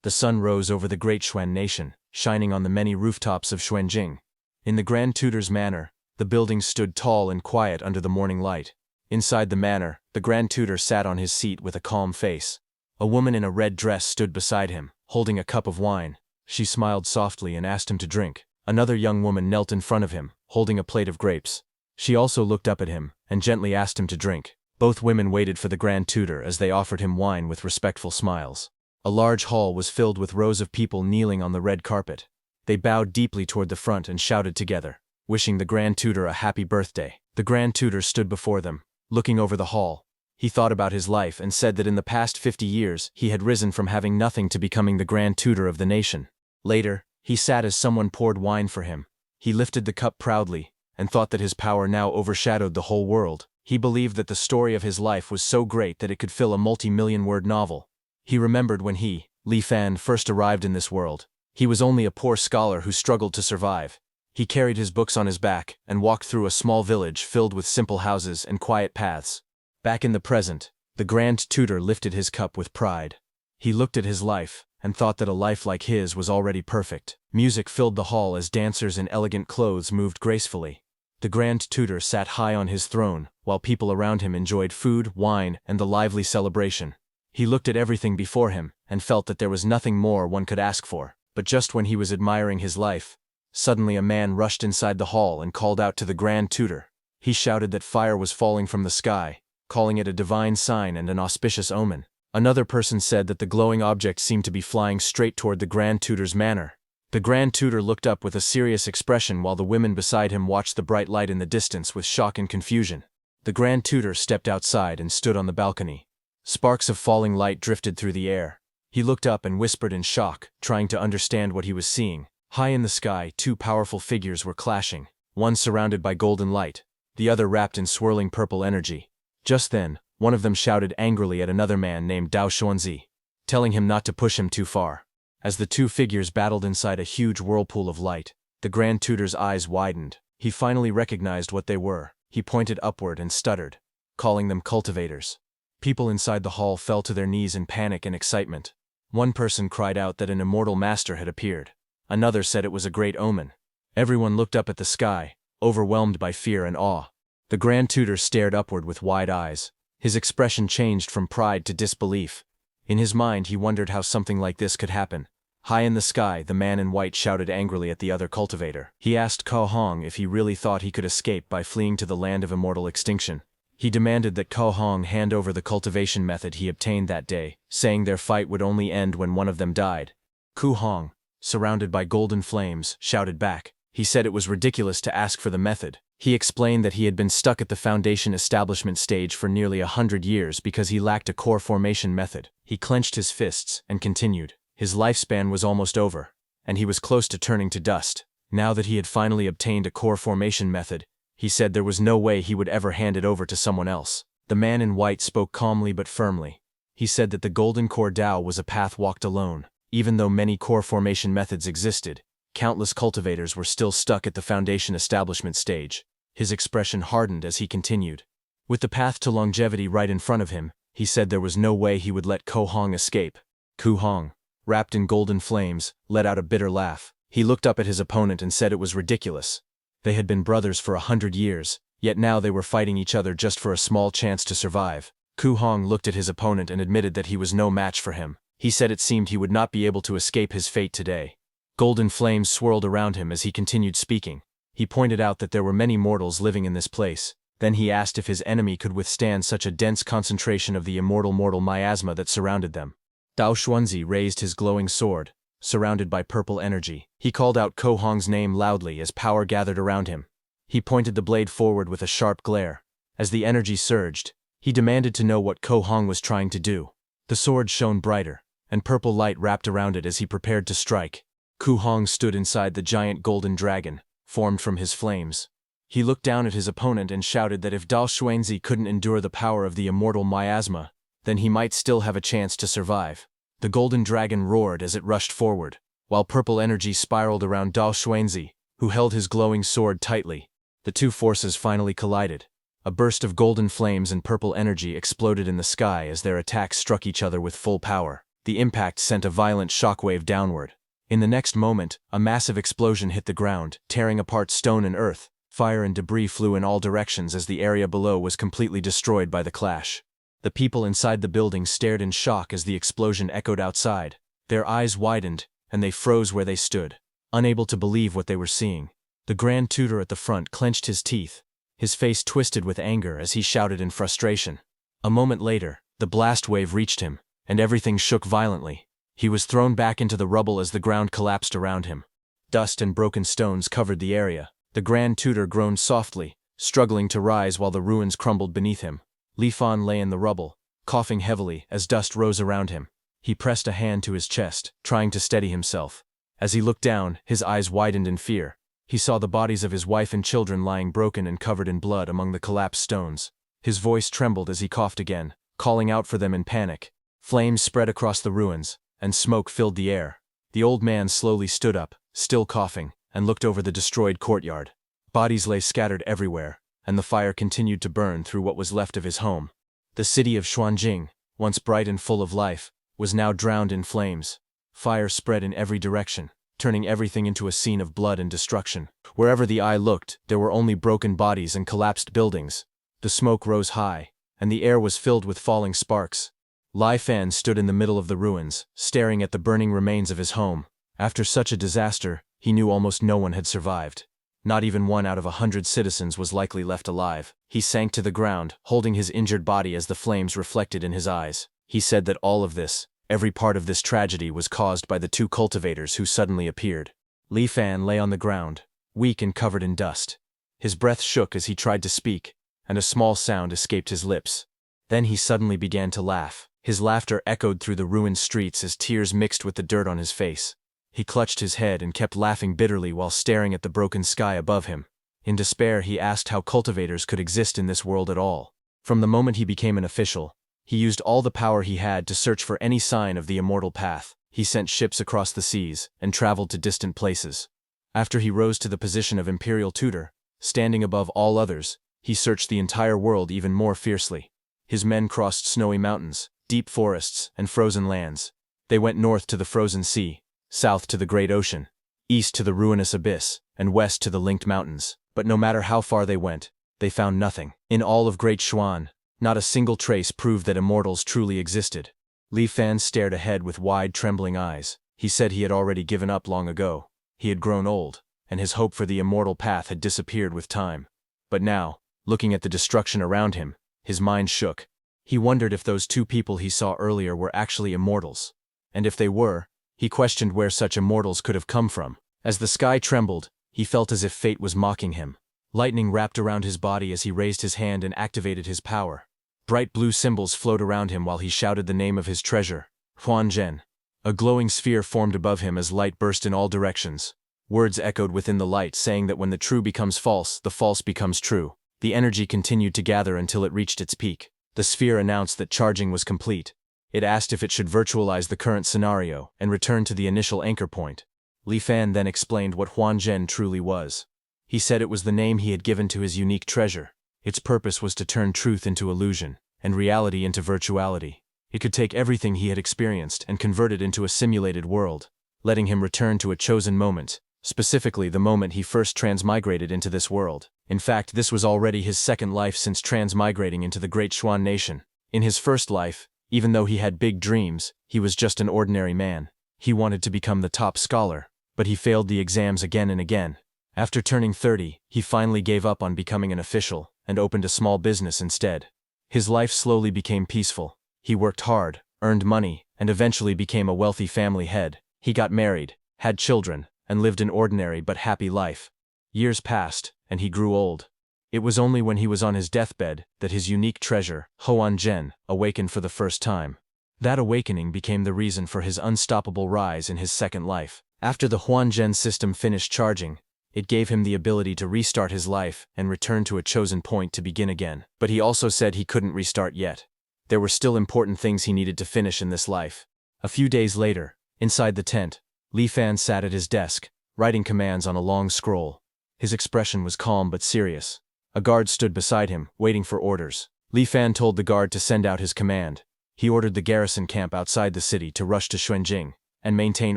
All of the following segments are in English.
The sun rose over the great Xuan nation, shining on the many rooftops of Xuanjing. In the Grand Tutor's manor, the buildings stood tall and quiet under the morning light. Inside the manor, the Grand Tutor sat on his seat with a calm face. A woman in a red dress stood beside him, holding a cup of wine. She smiled softly and asked him to drink. Another young woman knelt in front of him, holding a plate of grapes. She also looked up at him and gently asked him to drink. Both women waited for the Grand Tutor as they offered him wine with respectful smiles. A large hall was filled with rows of people kneeling on the red carpet. They bowed deeply toward the front and shouted together, wishing the Grand Tutor a happy birthday. The Grand Tutor stood before them, looking over the hall. He thought about his life and said that in the past 50 years he had risen from having nothing to becoming the Grand Tutor of the nation. Later, he sat as someone poured wine for him. He lifted the cup proudly and thought that his power now overshadowed the whole world. He believed that the story of his life was so great that it could fill a multi-million-word novel. He remembered when he, Li Fan, first arrived in this world. He was only a poor scholar who struggled to survive. He carried his books on his back and walked through a small village filled with simple houses and quiet paths. Back in the present, the Grand Tutor lifted his cup with pride. He looked at his life and thought that a life like his was already perfect. Music filled the hall as dancers in elegant clothes moved gracefully. The Grand Tutor sat high on his throne, while people around him enjoyed food, wine, and the lively celebration. He looked at everything before him and felt that there was nothing more one could ask for. But just when he was admiring his life, suddenly a man rushed inside the hall and called out to the Grand Tutor. He shouted that fire was falling from the sky, calling it a divine sign and an auspicious omen. Another person said that the glowing object seemed to be flying straight toward the Grand Tutor's manor. The Grand Tutor looked up with a serious expression while the women beside him watched the bright light in the distance with shock and confusion. The Grand Tutor stepped outside and stood on the balcony. Sparks of falling light drifted through the air. He looked up and whispered in shock, trying to understand what he was seeing. High in the sky, two powerful figures were clashing, one surrounded by golden light, the other wrapped in swirling purple energy. Just then, one of them shouted angrily at another man named Dao Xuanzi, telling him not to push him too far. As the two figures battled inside a huge whirlpool of light, the Grand Tutor's eyes widened. He finally recognized what they were. He pointed upward and stuttered, calling them cultivators. People inside the hall fell to their knees in panic and excitement. One person cried out that an immortal master had appeared. Another said it was a great omen. Everyone looked up at the sky, overwhelmed by fear and awe. The Grand Tutor stared upward with wide eyes. His expression changed from pride to disbelief. In his mind he wondered how something like this could happen. High in the sky, the man in white shouted angrily at the other cultivator. He asked Cao Hong if he really thought he could escape by fleeing to the land of immortal extinction. He demanded that Cao Hong hand over the cultivation method he obtained that day, saying their fight would only end when one of them died. Cao Hong, surrounded by golden flames, shouted back. He said it was ridiculous to ask for the method. He explained that he had been stuck at the foundation establishment stage for nearly 100 years because he lacked a core formation method. He clenched his fists and continued. His lifespan was almost over, and he was close to turning to dust. Now that he had finally obtained a core formation method, he said there was no way he would ever hand it over to someone else. The man in white spoke calmly but firmly. He said that the Golden Core Tao was a path walked alone. Even though many core formation methods existed, countless cultivators were still stuck at the foundation establishment stage. His expression hardened as he continued. With the path to longevity right in front of him, he said there was no way he would let Cao Hong escape. Cao Hong, wrapped in golden flames, let out a bitter laugh. He looked up at his opponent and said it was ridiculous. They had been brothers for 100 years, yet now they were fighting each other just for a small chance to survive. Cao Hong looked at his opponent and admitted that he was no match for him. He said it seemed he would not be able to escape his fate today. Golden flames swirled around him as he continued speaking. He pointed out that there were many mortals living in this place. Then he asked if his enemy could withstand such a dense concentration of the immortal mortal miasma that surrounded them. Dao Xuanzi raised his glowing sword, surrounded by purple energy. He called out Cao Hong's name loudly as power gathered around him. He pointed the blade forward with a sharp glare. As the energy surged, he demanded to know what Cao Hong was trying to do. The sword shone brighter, and purple light wrapped around it as he prepared to strike. Cao Hong stood inside the giant golden dragon, formed from his flames. He looked down at his opponent and shouted that if Dao Xuanzi couldn't endure the power of the immortal miasma, then he might still have a chance to survive. The golden dragon roared as it rushed forward, while purple energy spiraled around Dao Xuanzi, who held his glowing sword tightly. The two forces finally collided. A burst of golden flames and purple energy exploded in the sky as their attacks struck each other with full power. The impact sent a violent shockwave downward. In the next moment, a massive explosion hit the ground, tearing apart stone and earth. Fire and debris flew in all directions as the area below was completely destroyed by the clash. The people inside the building stared in shock as the explosion echoed outside. Their eyes widened, and they froze where they stood, unable to believe what they were seeing. The Grand Tutor at the front clenched his teeth, his face twisted with anger as he shouted in frustration. A moment later, the blast wave reached him, and everything shook violently. He was thrown back into the rubble as the ground collapsed around him. Dust and broken stones covered the area. The Grand Tutor groaned softly, struggling to rise while the ruins crumbled beneath him. Li Fan lay in the rubble, coughing heavily as dust rose around him. He pressed a hand to his chest, trying to steady himself. As he looked down, his eyes widened in fear. He saw the bodies of his wife and children lying broken and covered in blood among the collapsed stones. His voice trembled as he coughed again, calling out for them in panic. Flames spread across the ruins, and smoke filled the air. The old man slowly stood up, still coughing, and looked over the destroyed courtyard. Bodies lay scattered everywhere, and the fire continued to burn through what was left of his home. The city of Huanzhen, once bright and full of life, was now drowned in flames. Fire spread in every direction, turning everything into a scene of blood and destruction. Wherever the eye looked, there were only broken bodies and collapsed buildings. The smoke rose high, and the air was filled with falling sparks. Li Fan stood in the middle of the ruins, staring at the burning remains of his home. After such a disaster, he knew almost no one had survived. Not even 1 out of 100 citizens was likely left alive. He sank to the ground, holding his injured body as the flames reflected in his eyes. He said that all of this, every part of this tragedy, was caused by the 2 cultivators who suddenly appeared. Li Fan lay on the ground, weak and covered in dust. His breath shook as he tried to speak, and a small sound escaped his lips. Then he suddenly began to laugh. His laughter echoed through the ruined streets as tears mixed with the dirt on his face. He clutched his head and kept laughing bitterly while staring at the broken sky above him. In despair, he asked how cultivators could exist in this world at all. From the moment he became an official, he used all the power he had to search for any sign of the immortal path. He sent ships across the seas and traveled to distant places. After he rose to the position of Imperial Tutor, standing above all others, he searched the entire world even more fiercely. His men crossed snowy mountains, deep forests, and frozen lands. They went north to the frozen sea, south to the great ocean, east to the ruinous abyss, and west to the linked mountains. But no matter how far they went, they found nothing. In all of Great Xuan, not a single trace proved that immortals truly existed. Li Fan stared ahead with wide, trembling eyes. He said he had already given up long ago. He had grown old, and his hope for the immortal path had disappeared with time. But now, looking at the destruction around him, his mind shook. He wondered if those 2 people he saw earlier were actually immortals. And if they were, he questioned where such immortals could have come from. As the sky trembled, he felt as if fate was mocking him. Lightning wrapped around his body as he raised his hand and activated his power. Bright blue symbols flowed around him while he shouted the name of his treasure, Huanzhen. A glowing sphere formed above him as light burst in all directions. Words echoed within the light saying that when the true becomes false, the false becomes true. The energy continued to gather until it reached its peak. The sphere announced that charging was complete. It asked if it should virtualize the current scenario and return to the initial anchor point. Li Fan then explained what Huanzhen truly was. He said it was the name he had given to his unique treasure. Its purpose was to turn truth into illusion, and reality into virtuality. It could take everything he had experienced and convert it into a simulated world, letting him return to a chosen moment, specifically the moment he first transmigrated into this world. In fact, this was already his second life since transmigrating into the Great Xuan Nation. In his first life, even though he had big dreams, he was just an ordinary man. He wanted to become the top scholar, but he failed the exams again and again. After turning 30, he finally gave up on becoming an official and opened a small business instead. His life slowly became peaceful. He worked hard, earned money, and eventually became a wealthy family head. He got married, had children, and lived an ordinary but happy life. Years passed, and he grew old. It was only when he was on his deathbed that his unique treasure, Huanzhen, awakened for the first time. That awakening became the reason for his unstoppable rise in his second life. After the Huanzhen system finished charging, it gave him the ability to restart his life and return to a chosen point to begin again. But he also said he couldn't restart yet. There were still important things he needed to finish in this life. A few days later, inside the tent, Li Fan sat at his desk, writing commands on a long scroll. His expression was calm but serious. A guard stood beside him, waiting for orders. Li Fan told the guard to send out his command. He ordered the garrison camp outside the city to rush to Huanzhen and maintain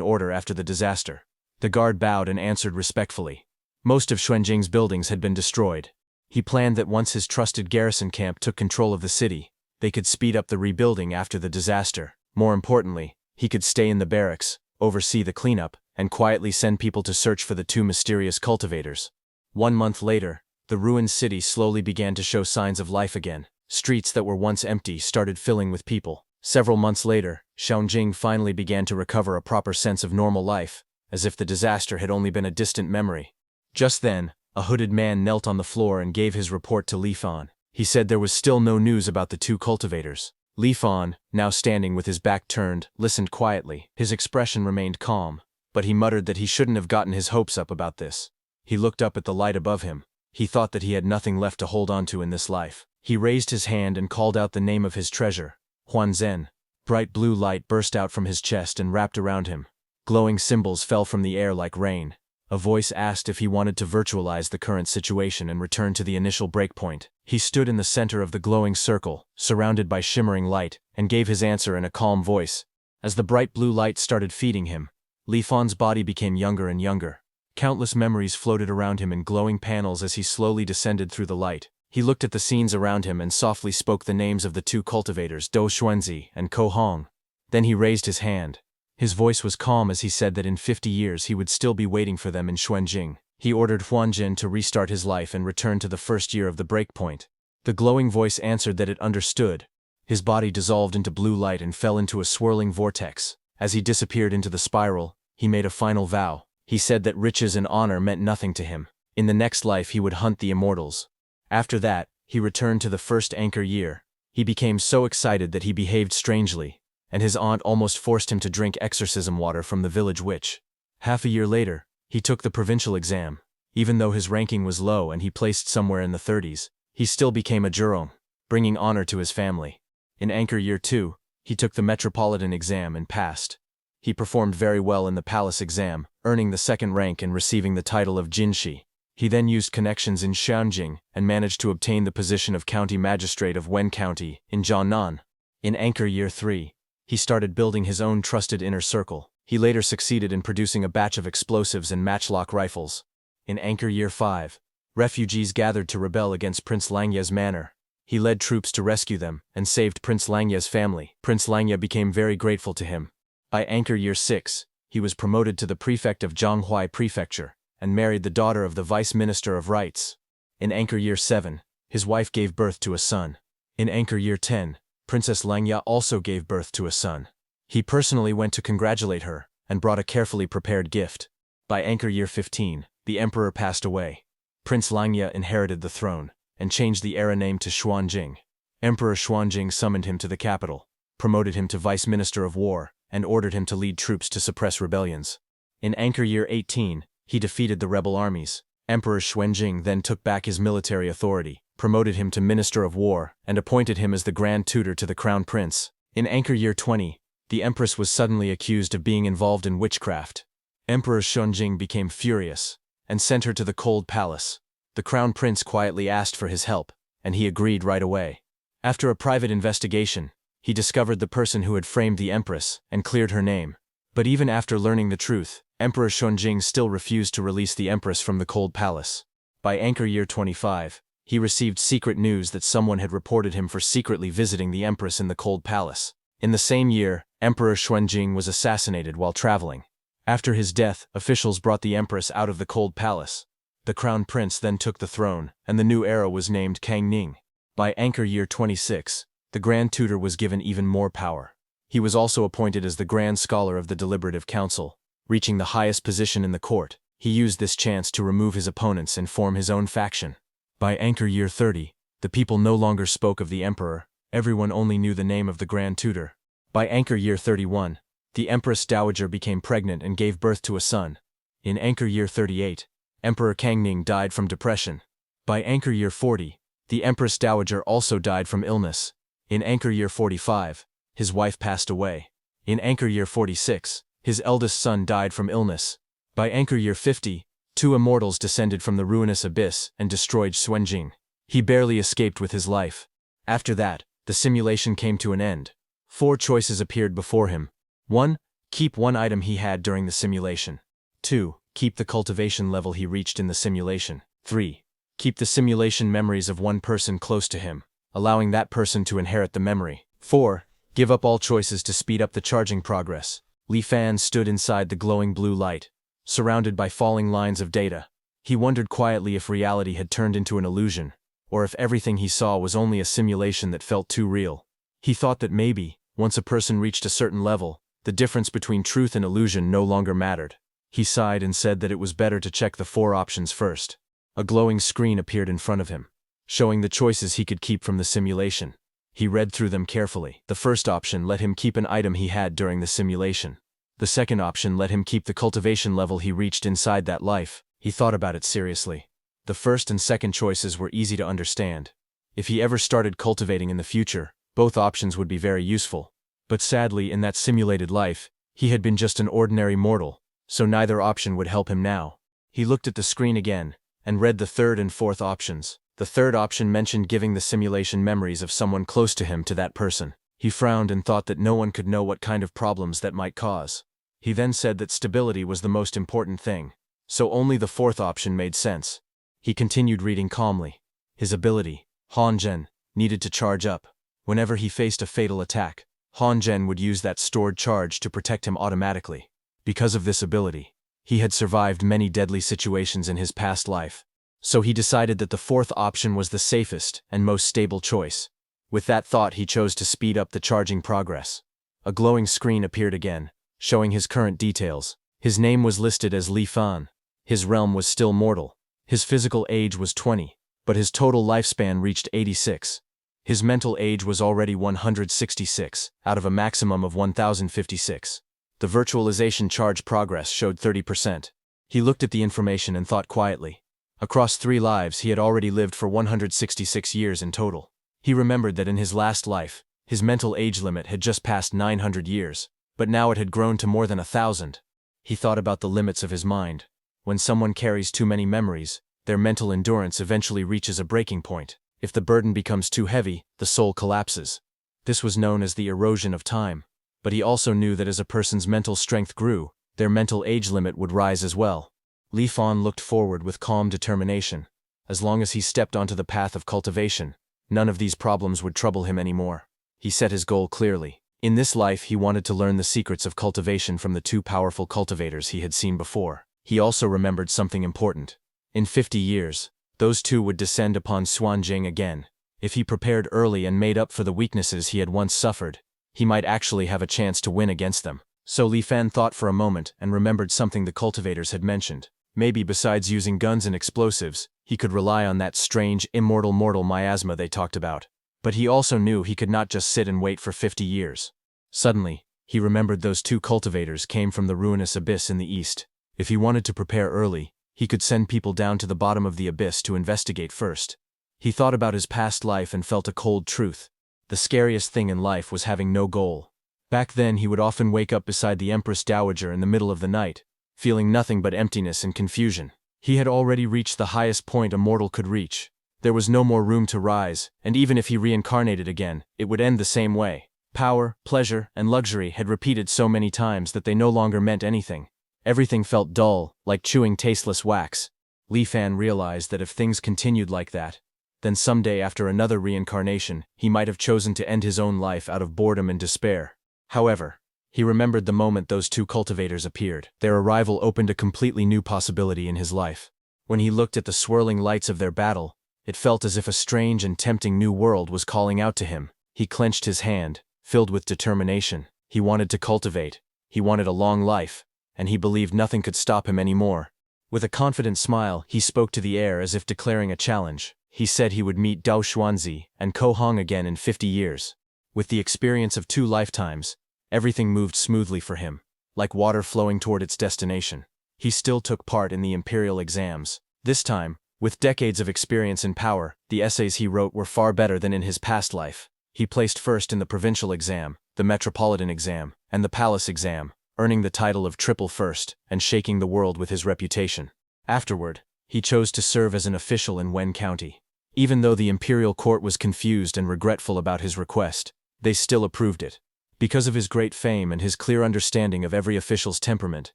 order after the disaster. The guard bowed and answered respectfully. Most of Huanzhen's buildings had been destroyed. He planned that once his trusted garrison camp took control of the city, they could speed up the rebuilding after the disaster. More importantly, he could stay in the barracks, oversee the cleanup, and quietly send people to search for the two mysterious cultivators. 1 month later, the ruined city slowly began to show signs of life again. Streets that were once empty started filling with people. Several months later, Huanzhen finally began to recover a proper sense of normal life, as if the disaster had only been a distant memory. Just then, a hooded man knelt on the floor and gave his report to Li Fan. He said there was still no news about the two cultivators. Li Fan, now standing with his back turned, listened quietly. His expression remained calm, but he muttered that he shouldn't have gotten his hopes up about this. He looked up at the light above him. He thought that he had nothing left to hold on to in this life. He raised his hand and called out the name of his treasure, Huanzhen. Bright blue light burst out from his chest and wrapped around him. Glowing symbols fell from the air like rain. A voice asked if he wanted to virtualize the current situation and return to the initial breakpoint. He stood in the center of the glowing circle, surrounded by shimmering light, and gave his answer in a calm voice. As the bright blue light started feeding him, Li Fan's body became younger and younger. Countless memories floated around him in glowing panels as he slowly descended through the light. He looked at the scenes around him and softly spoke the names of the two cultivators, Do Xuanzi and Ko Hong. Then he raised his hand. His voice was calm as he said that in 50 years he would still be waiting for them in Huanzhen. He ordered Huanzhen to restart his life and return to the first year of the breakpoint. The glowing voice answered that it understood. His body dissolved into blue light and fell into a swirling vortex. As he disappeared into the spiral, he made a final vow. He said that riches and honor meant nothing to him. In the next life he would hunt the immortals. After that, he returned to the first anchor year. He became so excited that he behaved strangely, and his aunt almost forced him to drink exorcism water from the village witch. Half a year later, he took the provincial exam. Even though his ranking was low and he placed somewhere in the 30s, he still became a jurong, bringing honor to his family. In anchor year 2, he took the metropolitan exam and passed. He performed very well in the palace exam, earning the second rank and receiving the title of Jinshi. He then used connections in Shanjing and managed to obtain the position of county magistrate of Wen County in Jiangnan. In anchor year 3, he started building his own trusted inner circle. He later succeeded in producing a batch of explosives and matchlock rifles. In anchor year 5, refugees gathered to rebel against Prince Langye's manor. He led troops to rescue them and saved Prince Langye's family. Prince Langye became very grateful to him. By anchor year 6, he was promoted to the prefect of Zhanghuai Prefecture and married the daughter of the Vice Minister of Rights. In anchor year 7, his wife gave birth to a son. In anchor year 10, Princess Langya also gave birth to a son. He personally went to congratulate her and brought a carefully prepared gift. By anchor year 15, the emperor passed away. Prince Langya inherited the throne and changed the era name to Huanzhen. Emperor Huanzhen summoned him to the capital, promoted him to Vice Minister of War, and ordered him to lead troops to suppress rebellions. In anchor year 18, he defeated the rebel armies. Emperor Xuanjing then took back his military authority, promoted him to Minister of War, and appointed him as the Grand Tutor to the Crown Prince. In anchor year 20, the Empress was suddenly accused of being involved in witchcraft. Emperor Xuanjing became furious and sent her to the cold palace. The Crown Prince quietly asked for his help, and he agreed right away. After a private investigation, he discovered the person who had framed the Empress and cleared her name. But even after learning the truth, Emperor Xuanjing still refused to release the Empress from the cold palace. By anchor year 25, he received secret news that someone had reported him for secretly visiting the Empress in the cold palace. In the same year, Emperor Xuanjing was assassinated while traveling. After his death, officials brought the Empress out of the cold palace. The Crown Prince then took the throne, and the new era was named Kangning. By anchor year 26, the Grand Tutor was given even more power. He was also appointed as the Grand Scholar of the Deliberative Council. Reaching the highest position in the court, he used this chance to remove his opponents and form his own faction. By anchor year 30, the people no longer spoke of the emperor, everyone only knew the name of the Grand Tutor. By anchor year 31, the Empress Dowager became pregnant and gave birth to a son. In anchor year 38, Emperor Kangning died from depression. By anchor year 40, the Empress Dowager also died from illness. In anchor year 45, his wife passed away. In anchor year 46, his eldest son died from illness. By anchor year 50, two immortals descended from the ruinous abyss and destroyed Xuanjing. He barely escaped with his life. After that, the simulation came to an end. 4 choices appeared before him. 1. Keep one item he had during the simulation. 2. Keep the cultivation level he reached in the simulation. 3. Keep the simulation memories of one person close to him, allowing that person to inherit the memory. 4. Give up all choices to speed up the charging progress. Li Fan stood inside the glowing blue light, surrounded by falling lines of data. He wondered quietly if reality had turned into an illusion, or if everything he saw was only a simulation that felt too real. He thought that maybe, once a person reached a certain level, the difference between truth and illusion no longer mattered. He sighed and said that it was better to check the 4 options first. A glowing screen appeared in front of him, showing the choices he could keep from the simulation. He read through them carefully. The first option let him keep an item he had during the simulation. The second option let him keep the cultivation level he reached inside that life. He thought about it seriously. The first and second choices were easy to understand. If he ever started cultivating in the future, both options would be very useful. But sadly, in that simulated life, he had been just an ordinary mortal, so neither option would help him now. He looked at the screen again, and read the third and fourth options. The third option mentioned giving the simulation memories of someone close to him to that person. He frowned and thought that no one could know what kind of problems that might cause. He then said that stability was the most important thing, so only the fourth option made sense. He continued reading calmly. His ability, Huanzhen, needed to charge up. Whenever he faced a fatal attack, Huanzhen would use that stored charge to protect him automatically. Because of this ability, he had survived many deadly situations in his past life. So he decided that the fourth option was the safest and most stable choice. With that thought, he chose to speed up the charging progress. A glowing screen appeared again, showing his current details. His name was listed as Li Fan. His realm was still mortal. His physical age was 20, but his total lifespan reached 86. His mental age was already 166, out of a maximum of 1056. The virtualization charge progress showed 30%. He looked at the information and thought quietly. Across 3 lives, he had already lived for 166 years in total. He remembered that in his last life, his mental age limit had just passed 900 years, but now it had grown to more than 1,000. He thought about the limits of his mind. When someone carries too many memories, their mental endurance eventually reaches a breaking point. If the burden becomes too heavy, the soul collapses. This was known as the erosion of time. But he also knew that as a person's mental strength grew, their mental age limit would rise as well. Li Fan looked forward with calm determination. As long as he stepped onto the path of cultivation, none of these problems would trouble him anymore. He set his goal clearly. In this life, he wanted to learn the secrets of cultivation from the 2 powerful cultivators he had seen before. He also remembered something important. In 50 years, those 2 would descend upon Huanzhen again. If he prepared early and made up for the weaknesses he had once suffered, he might actually have a chance to win against them. So Li Fan thought for a moment and remembered something the cultivators had mentioned. Maybe besides using guns and explosives, he could rely on that strange, immortal mortal miasma they talked about. But he also knew he could not just sit and wait for 50 years. Suddenly, he remembered those 2 cultivators came from the ruinous abyss in the east. If he wanted to prepare early, he could send people down to the bottom of the abyss to investigate first. He thought about his past life and felt a cold truth. The scariest thing in life was having no goal. Back then, he would often wake up beside the Empress Dowager in the middle of the night, feeling nothing but emptiness and confusion. He had already reached the highest point a mortal could reach. There was no more room to rise, and even if he reincarnated again, it would end the same way. Power, pleasure, and luxury had repeated so many times that they no longer meant anything. Everything felt dull, like chewing tasteless wax. Li Fan realized that if things continued like that, then someday after another reincarnation, he might have chosen to end his own life out of boredom and despair. However, he remembered the moment those 2 cultivators appeared. Their arrival opened a completely new possibility in his life. When he looked at the swirling lights of their battle, it felt as if a strange and tempting new world was calling out to him. He clenched his hand, filled with determination. He wanted to cultivate. He wanted a long life, and he believed nothing could stop him anymore. With a confident smile, he spoke to the air as if declaring a challenge. He said he would meet Dao Xuanzi and Ko Hong again in 50 years. With the experience of 2 lifetimes, everything moved smoothly for him, like water flowing toward its destination. He still took part in the imperial exams. This time, with decades of experience and power, the essays he wrote were far better than in his past life. He placed first in the provincial exam, the metropolitan exam, and the palace exam, earning the title of triple first and shaking the world with his reputation. Afterward, he chose to serve as an official in Wen County. Even though the imperial court was confused and regretful about his request, they still approved it. Because of his great fame and his clear understanding of every official's temperament,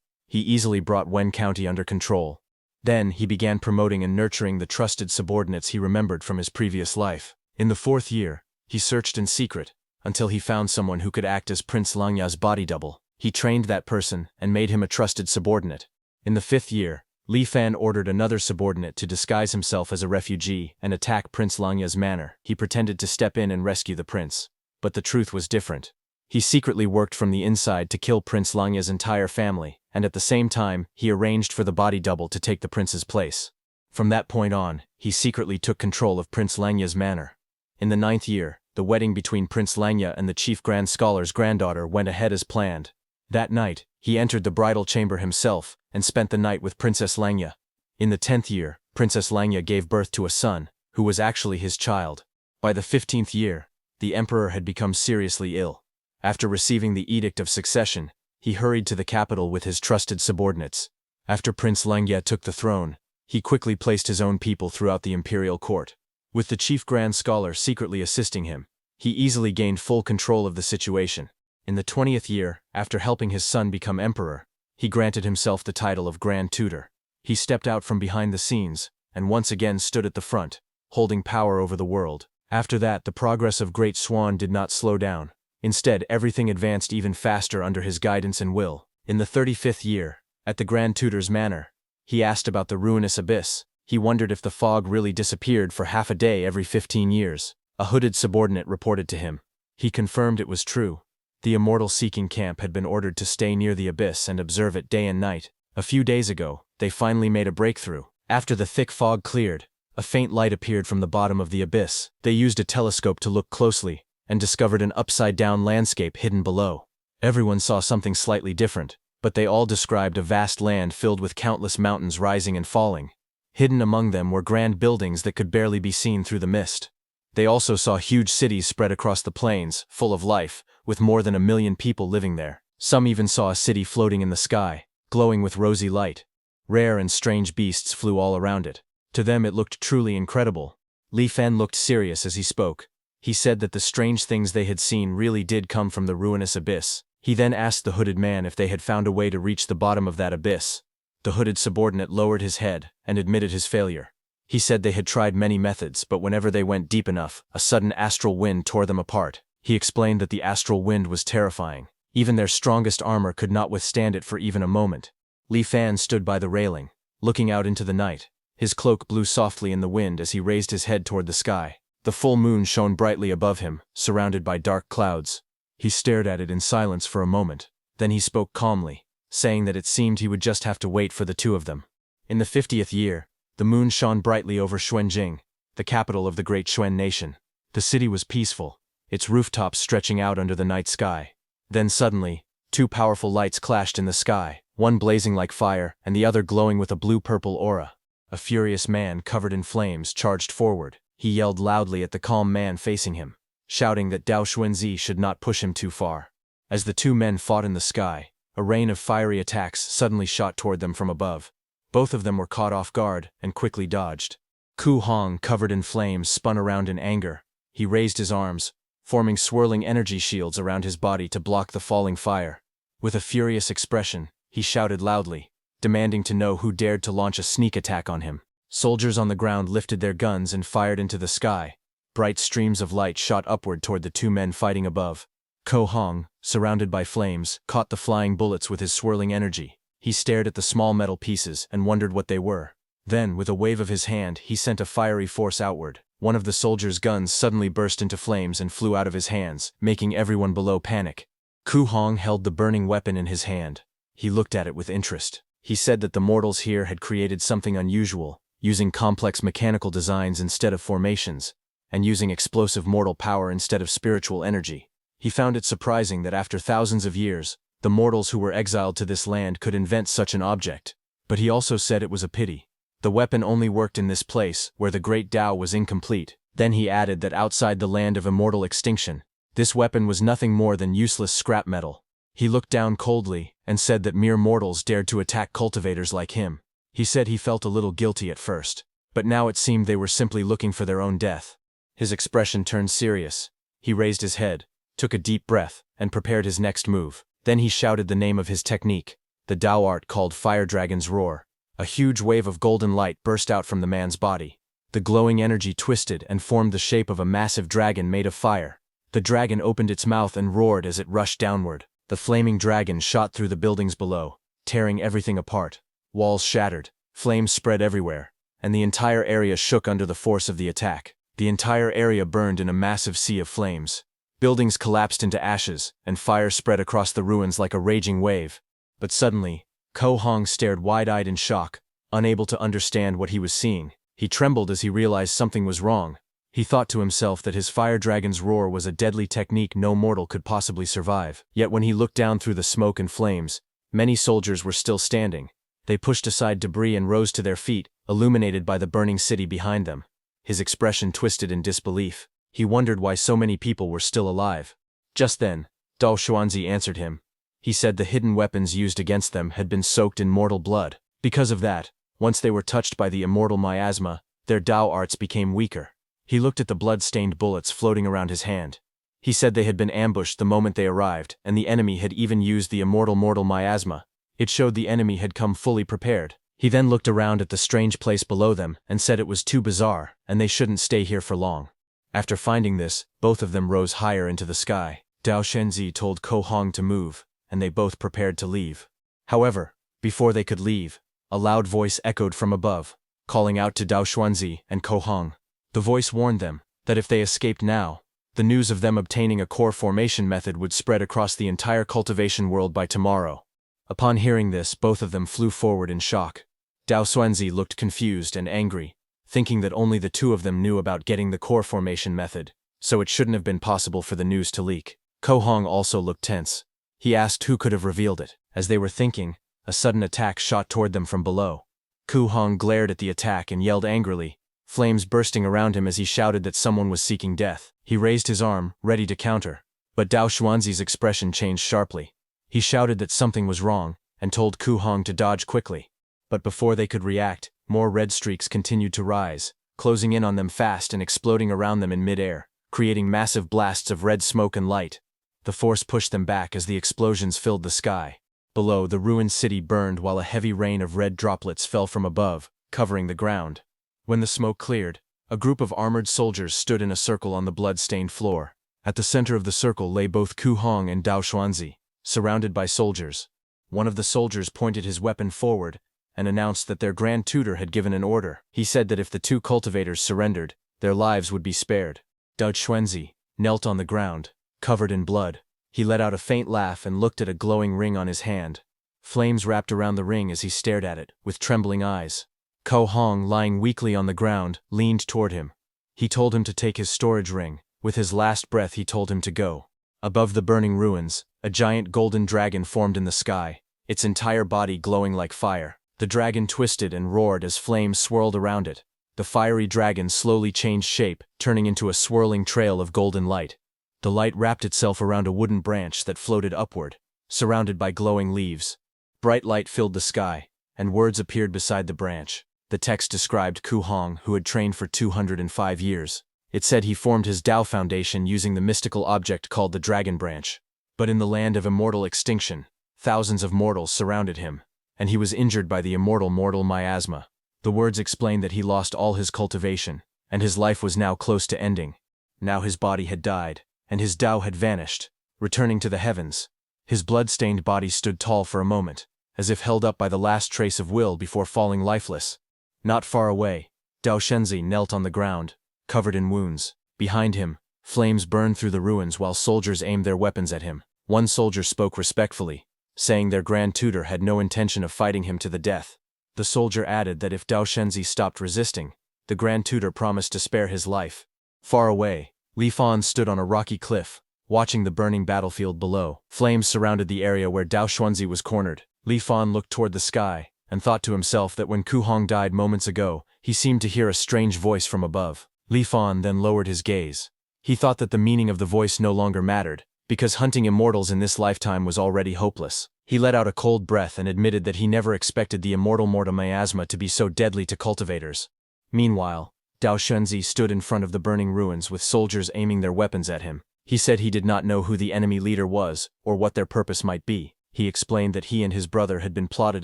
he easily brought Wen County under control. Then, he began promoting and nurturing the trusted subordinates he remembered from his previous life. In the 4th year, he searched in secret, until he found someone who could act as Prince Langya's body double. He trained that person and made him a trusted subordinate. In the 5th year, Li Fan ordered another subordinate to disguise himself as a refugee and attack Prince Langya's manor. He pretended to step in and rescue the prince. But the truth was different. He secretly worked from the inside to kill Prince Langya's entire family, and at the same time, he arranged for the body double to take the prince's place. From that point on, he secretly took control of Prince Langya's manor. In the 9th year, the wedding between Prince Langya and the chief grand scholar's granddaughter went ahead as planned. That night, he entered the bridal chamber himself and spent the night with Princess Langya. In the 10th year, Princess Langya gave birth to a son, who was actually his child. By the 15th year, the emperor had become seriously ill. After receiving the Edict of Succession, he hurried to the capital with his trusted subordinates. After Prince Langya took the throne, he quickly placed his own people throughout the imperial court. With the chief grand scholar secretly assisting him, he easily gained full control of the situation. In the 20th year, after helping his son become emperor, he granted himself the title of Grand Tutor. He stepped out from behind the scenes, and once again stood at the front, holding power over the world. After that, the progress of Great Swan did not slow down. Instead, everything advanced even faster under his guidance and will. In the 35th year, at the Grand Tutor's manor, he asked about the ruinous abyss. He wondered if the fog really disappeared for half a day every 15 years. A hooded subordinate reported to him. He confirmed it was true. The immortal-seeking camp had been ordered to stay near the abyss and observe it day and night. A few days ago, they finally made a breakthrough. After the thick fog cleared, a faint light appeared from the bottom of the abyss. They used a telescope to look closely, and discovered an upside-down landscape hidden below. Everyone saw something slightly different, but they all described a vast land filled with countless mountains rising and falling. Hidden among them were grand buildings that could barely be seen through the mist. They also saw huge cities spread across the plains, full of life, with more than 1 million people living there. Some even saw a city floating in the sky, glowing with rosy light. Rare and strange beasts flew all around it. To them it looked truly incredible. Li Fan looked serious as he spoke. He said that the strange things they had seen really did come from the ruinous abyss. He then asked the hooded man if they had found a way to reach the bottom of that abyss. The hooded subordinate lowered his head and admitted his failure. He said they had tried many methods, but whenever they went deep enough, a sudden astral wind tore them apart. He explained that the astral wind was terrifying. Even their strongest armor could not withstand it for even a moment. Li Fan stood by the railing, looking out into the night. His cloak blew softly in the wind as he raised his head toward the sky. The full moon shone brightly above him, surrounded by dark clouds. He stared at it in silence for a moment. Then he spoke calmly, saying that it seemed he would just have to wait for the two of them. In the 50th year, the moon shone brightly over Huanzhen, the capital of the Great Xuan nation. The city was peaceful, its rooftops stretching out under the night sky. Then suddenly, 2 powerful lights clashed in the sky, one blazing like fire and the other glowing with a blue-purple aura. A furious man covered in flames charged forward. He yelled loudly at the calm man facing him, shouting that Dao Xuanzi should not push him too far. As the two men fought in the sky, a rain of fiery attacks suddenly shot toward them from above. Both of them were caught off guard and quickly dodged. Ku Hong, covered in flames, spun around in anger. He raised his arms, forming swirling energy shields around his body to block the falling fire. With a furious expression, he shouted loudly, demanding to know who dared to launch a sneak attack on him. Soldiers on the ground lifted their guns and fired into the sky. Bright streams of light shot upward toward the two men fighting above. Ko Hong, surrounded by flames, caught the flying bullets with his swirling energy. He stared at the small metal pieces and wondered what they were. Then, with a wave of his hand, he sent a fiery force outward. One of the soldiers' guns suddenly burst into flames and flew out of his hands, making everyone below panic. Ku Hong held the burning weapon in his hand. He looked at it with interest. He said that the mortals here had created something unusual, using complex mechanical designs instead of formations, and using explosive mortal power instead of spiritual energy. He found it surprising that after thousands of years, the mortals who were exiled to this land could invent such an object. But he also said it was a pity. The weapon only worked in this place, where the great Tao was incomplete. Then he added that outside the land of immortal extinction, this weapon was nothing more than useless scrap metal. He looked down coldly and said that mere mortals dared to attack cultivators like him. He said he felt a little guilty at first, but now it seemed they were simply looking for their own death. His expression turned serious. He raised his head, took a deep breath, and prepared his next move. Then he shouted the name of his technique, the Dao art called Fire Dragon's Roar. A huge wave of golden light burst out from the man's body. The glowing energy twisted and formed the shape of a massive dragon made of fire. The dragon opened its mouth and roared as it rushed downward. The flaming dragon shot through the buildings below, tearing everything apart. Walls shattered, flames spread everywhere, and the entire area shook under the force of the attack. The entire area burned in a massive sea of flames. Buildings collapsed into ashes, and fire spread across the ruins like a raging wave. But suddenly, Ko Hong stared wide-eyed in shock, unable to understand what he was seeing. He trembled as he realized something was wrong. He thought to himself that his fire dragon's roar was a deadly technique no mortal could possibly survive. Yet when he looked down through the smoke and flames, many soldiers were still standing. They pushed aside debris and rose to their feet, illuminated by the burning city behind them. His expression twisted in disbelief. He wondered why so many people were still alive. Just then, Dao Xuanzi answered him. He said the hidden weapons used against them had been soaked in mortal blood. Because of that, once they were touched by the immortal miasma, their Dao arts became weaker. He looked at the blood-stained bullets floating around his hand. He said they had been ambushed the moment they arrived, and the enemy had even used the immortal mortal miasma. It showed the enemy had come fully prepared. He then looked around at the strange place below them and said it was too bizarre, and they shouldn't stay here for long. After finding this, both of them rose higher into the sky. Dao Shenzi told Ko Hong to move, and they both prepared to leave. However, before they could leave, a loud voice echoed from above, calling out to Dao Xuanzi and Ko Hong. The voice warned them that if they escaped now, the news of them obtaining a core formation method would spread across the entire cultivation world by tomorrow. Upon hearing this, both of them flew forward in shock. Dao Xuanzi looked confused and angry, thinking that only the two of them knew about getting the core formation method, so it shouldn't have been possible for the news to leak. Ko Hong also looked tense. He asked who could have revealed it. As they were thinking, a sudden attack shot toward them from below. Ko Hong glared at the attack and yelled angrily, flames bursting around him as he shouted that someone was seeking death. He raised his arm, ready to counter, but Dao Xuanzi's expression changed sharply. He shouted that something was wrong, and told Ko Hong to dodge quickly. But before they could react, more red streaks continued to rise, closing in on them fast and exploding around them in mid-air, creating massive blasts of red smoke and light. The force pushed them back as the explosions filled the sky. Below, the ruined city burned while a heavy rain of red droplets fell from above, covering the ground. When the smoke cleared, a group of armored soldiers stood in a circle on the blood-stained floor. At the center of the circle lay both Ko Hong and Dao Xuanzi, surrounded by soldiers. One of the soldiers pointed his weapon forward and announced that their Grand Tutor had given an order. He said that if the two cultivators surrendered, their lives would be spared. Dao Xuanzi knelt on the ground, covered in blood. He let out a faint laugh and looked at a glowing ring on his hand. Flames wrapped around the ring as he stared at it, with trembling eyes. Ko Hong, lying weakly on the ground, leaned toward him. He told him to take his storage ring. With his last breath he told him to go. Above the burning ruins, a giant golden dragon formed in the sky, its entire body glowing like fire. The dragon twisted and roared as flames swirled around it. The fiery dragon slowly changed shape, turning into a swirling trail of golden light. The light wrapped itself around a wooden branch that floated upward, surrounded by glowing leaves. Bright light filled the sky, and words appeared beside the branch. The text described Ko Hong, who had trained for 205 years. It said he formed his Dao foundation using the mystical object called the Dragon Branch. But in the land of immortal extinction, thousands of mortals surrounded him, and he was injured by the immortal mortal miasma. The words explained that he lost all his cultivation, and his life was now close to ending. Now his body had died, and his Dao had vanished, returning to the heavens. His blood-stained body stood tall for a moment, as if held up by the last trace of will before falling lifeless. Not far away, Dao Shenzi knelt on the ground, covered in wounds. Behind him, flames burned through the ruins while soldiers aimed their weapons at him. One soldier spoke respectfully, saying their Grand Tutor had no intention of fighting him to the death. The soldier added that if Dao Shenzi stopped resisting, the Grand Tutor promised to spare his life. Far away, Li Fan stood on a rocky cliff, watching the burning battlefield below. Flames surrounded the area where Dao Xuanzi was cornered. Li Fan looked toward the sky, and thought to himself that when Ko Hong died moments ago, he seemed to hear a strange voice from above. Li Fan then lowered his gaze. He thought that the meaning of the voice no longer mattered, because hunting immortals in this lifetime was already hopeless. He let out a cold breath and admitted that he never expected the immortal mortal miasma to be so deadly to cultivators. Meanwhile, Dao Shenzi stood in front of the burning ruins with soldiers aiming their weapons at him. He said he did not know who the enemy leader was, or what their purpose might be. He explained that he and his brother had been plotted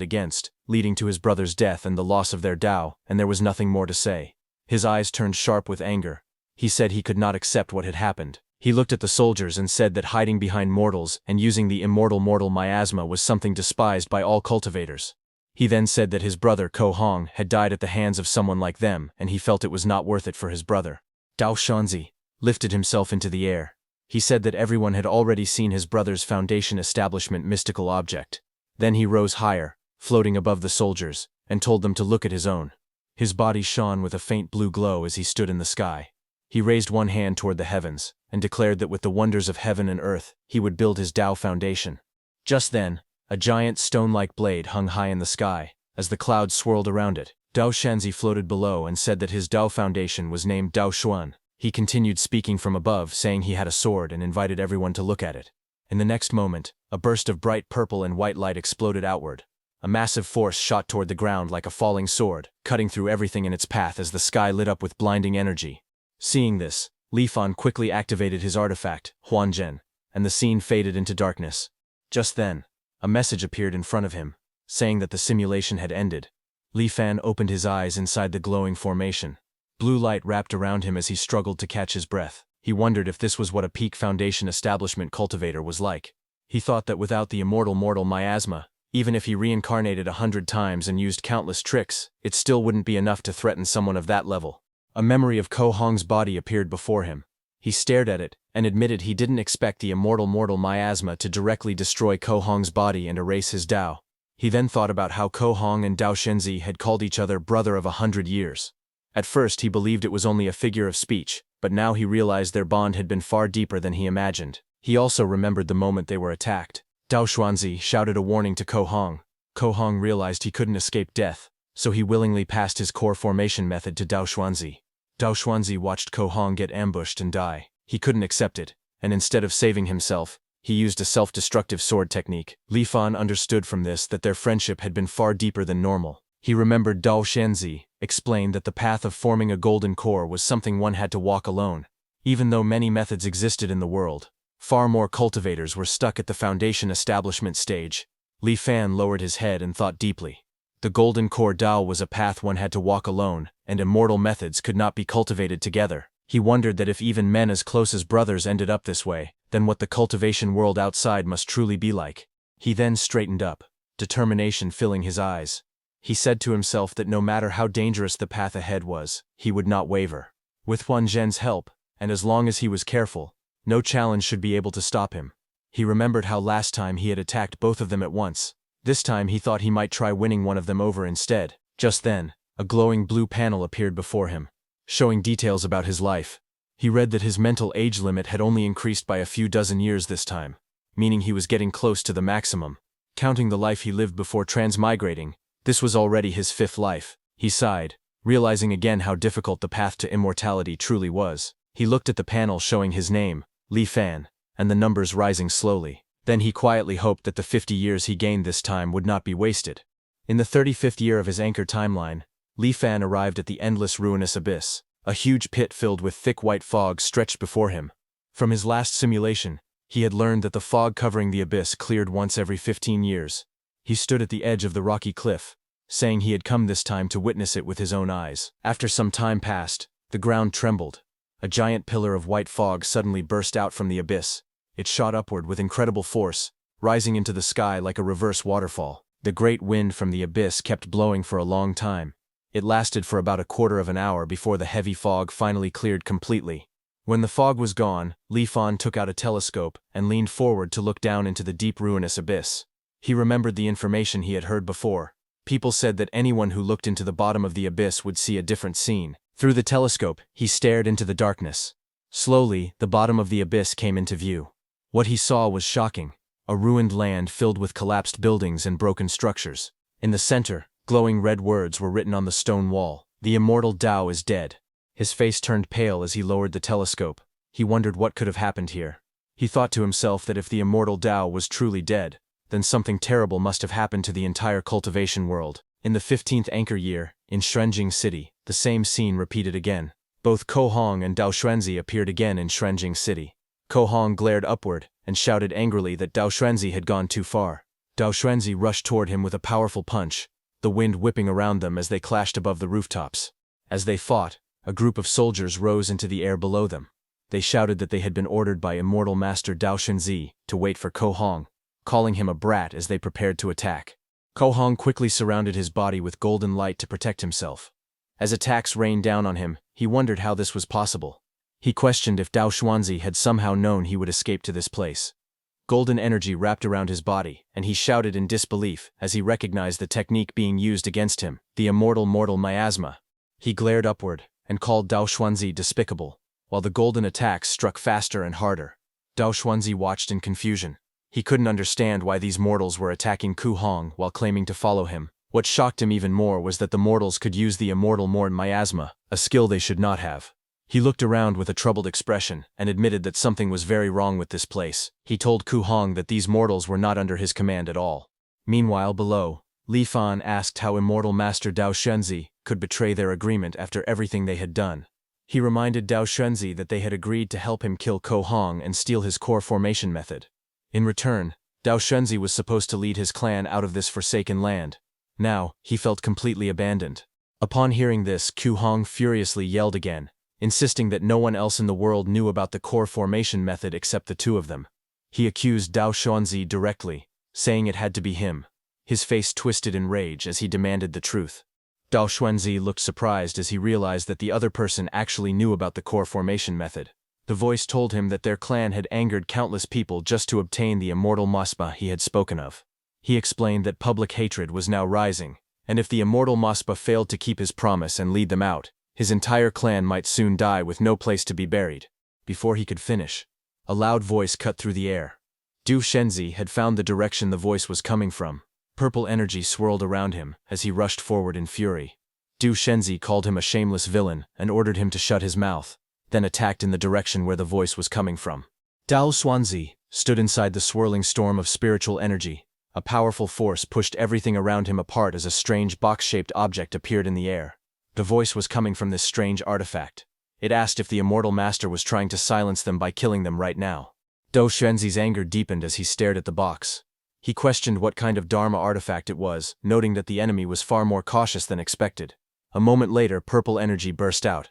against, leading to his brother's death and the loss of their Tao, and there was nothing more to say. His eyes turned sharp with anger. He said he could not accept what had happened. He looked at the soldiers and said that hiding behind mortals and using the immortal mortal miasma was something despised by all cultivators. He then said that his brother Ko Hong had died at the hands of someone like them, and he felt it was not worth it for his brother. Dao Shanzi lifted himself into the air. He said that everyone had already seen his brother's foundation establishment mystical object. Then he rose higher, floating above the soldiers, and told them to look at his own. His body shone with a faint blue glow as he stood in the sky. He raised one hand toward the heavens, and declared that with the wonders of heaven and earth, he would build his Tao foundation. Just then, a giant stone-like blade hung high in the sky. As the clouds swirled around it, Dao Shanzi floated below and said that his Tao foundation was named Dao Xuan. He continued speaking from above, saying he had a sword and invited everyone to look at it. In the next moment, a burst of bright purple and white light exploded outward. A massive force shot toward the ground like a falling sword, cutting through everything in its path as the sky lit up with blinding energy. Seeing this, Li Fan quickly activated his artifact, Huanzhen, and the scene faded into darkness. Just then, a message appeared in front of him, saying that the simulation had ended. Li Fan opened his eyes inside the glowing formation. Blue light wrapped around him as he struggled to catch his breath. He wondered if this was what a peak foundation establishment cultivator was like. He thought that without the immortal mortal miasma, even if he reincarnated 100 times and used countless tricks, it still wouldn't be enough to threaten someone of that level. A memory of Ko Hong's body appeared before him. He stared at it, and admitted he didn't expect the immortal mortal miasma to directly destroy Ko Hong's body and erase his Tao. He then thought about how Ko Hong and Dao Shenzi had called each other brother of 100 years. At first he believed it was only a figure of speech, but now he realized their bond had been far deeper than he imagined. He also remembered the moment they were attacked. Dao Xuanzi shouted a warning to Ko Hong. Ko Hong realized he couldn't escape death, so he willingly passed his core formation method to Dao Xuanzi. Dao Xuanzi watched Ko Hong get ambushed and die. He couldn't accept it, and instead of saving himself, he used a self-destructive sword technique. Li Fan understood from this that their friendship had been far deeper than normal. He remembered Dao Shenzi explained that the path of forming a golden core was something one had to walk alone. Even though many methods existed in the world, far more cultivators were stuck at the foundation establishment stage. Li Fan lowered his head and thought deeply. The golden core Tao was a path one had to walk alone, and immortal methods could not be cultivated together. He wondered that if even men as close as brothers ended up this way, then what the cultivation world outside must truly be like. He then straightened up, determination filling his eyes. He said to himself that no matter how dangerous the path ahead was, he would not waver. With Huanzhen's help, and as long as he was careful, no challenge should be able to stop him. He remembered how last time he had attacked both of them at once. This time he thought he might try winning one of them over instead. Just then, a glowing blue panel appeared before him, showing details about his life. He read that his mental age limit had only increased by a few dozen years this time, meaning he was getting close to the maximum. Counting the life he lived before transmigrating, this was already his 5th life. He sighed, realizing again how difficult the path to immortality truly was. He looked at the panel showing his name, Li Fan, and the numbers rising slowly. Then he quietly hoped that the 50 years he gained this time would not be wasted. In the 35th year of his anchor timeline, Li Fan arrived at the endless ruinous abyss. A huge pit filled with thick white fog stretched before him. From his last simulation, he had learned that the fog covering the abyss cleared once every 15 years. He stood at the edge of the rocky cliff, saying he had come this time to witness it with his own eyes. After some time passed, the ground trembled. A giant pillar of white fog suddenly burst out from the abyss. It shot upward with incredible force, rising into the sky like a reverse waterfall. The great wind from the abyss kept blowing for a long time. It lasted for about a quarter of an hour before the heavy fog finally cleared completely. When the fog was gone, Li Fan took out a telescope and leaned forward to look down into the deep ruinous abyss. He remembered the information he had heard before. People said that anyone who looked into the bottom of the abyss would see a different scene. Through the telescope, he stared into the darkness. Slowly, the bottom of the abyss came into view. What he saw was shocking. A ruined land filled with collapsed buildings and broken structures. In the center, glowing red words were written on the stone wall. The immortal Tao is dead. His face turned pale as he lowered the telescope. He wondered what could have happened here. He thought to himself that if the immortal Tao was truly dead, then something terrible must have happened to the entire cultivation world. In the 15th anchor year, in Shenzhen City, the same scene repeated again. Both Ko Hong and Dao Xuanzi appeared again in Shenzhen City. Ko Hong glared upward and shouted angrily that Dao Xuanzi had gone too far. Dao Xuanzi rushed toward him with a powerful punch, the wind whipping around them as they clashed above the rooftops. As they fought, a group of soldiers rose into the air below them. They shouted that they had been ordered by Immortal Master Dao Xuanzi to wait for Ko Hong, calling him a brat as they prepared to attack. Ko Hong quickly surrounded his body with golden light to protect himself. As attacks rained down on him, he wondered how this was possible. He questioned if Dao Xuanzi had somehow known he would escape to this place. Golden energy wrapped around his body, and he shouted in disbelief as he recognized the technique being used against him, the immortal mortal miasma. He glared upward and called Dao Xuanzi despicable, while the golden attacks struck faster and harder. Dao Xuanzi watched in confusion. He couldn't understand why these mortals were attacking Ko Hong while claiming to follow him. What shocked him even more was that the mortals could use the immortal mortal miasma, a skill they should not have. He looked around with a troubled expression and admitted that something was very wrong with this place. He told Ko Hong that these mortals were not under his command at all. Meanwhile, below, Li Fan asked how Immortal Master Dao Xuanzi could betray their agreement after everything they had done. He reminded Dao Xuanzi that they had agreed to help him kill Ko Hong and steal his core formation method. In return, Dao Xuanzi was supposed to lead his clan out of this forsaken land. Now, he felt completely abandoned. Upon hearing this, Ko Hong furiously yelled again, insisting that no one else in the world knew about the core formation method except the two of them. He accused Dao Xuanzi directly, saying it had to be him. His face twisted in rage as he demanded the truth. Dao Xuanzi looked surprised as he realized that the other person actually knew about the core formation method. The voice told him that their clan had angered countless people just to obtain the immortal Maspa he had spoken of. He explained that public hatred was now rising, and if the immortal Maspa failed to keep his promise and lead them out, his entire clan might soon die with no place to be buried. Before he could finish, a loud voice cut through the air. Dao Xuanzi had found the direction the voice was coming from. Purple energy swirled around him as he rushed forward in fury. Dao Xuanzi called him a shameless villain and ordered him to shut his mouth, then attacked in the direction where the voice was coming from. Dao Xuanzi stood inside the swirling storm of spiritual energy. A powerful force pushed everything around him apart as a strange box-shaped object appeared in the air. The voice was coming from this strange artifact. It asked if the immortal master was trying to silence them by killing them right now. Dao Xuanzi's anger deepened as he stared at the box. He questioned what kind of Dharma artifact it was, noting that the enemy was far more cautious than expected. A moment later, purple energy burst out.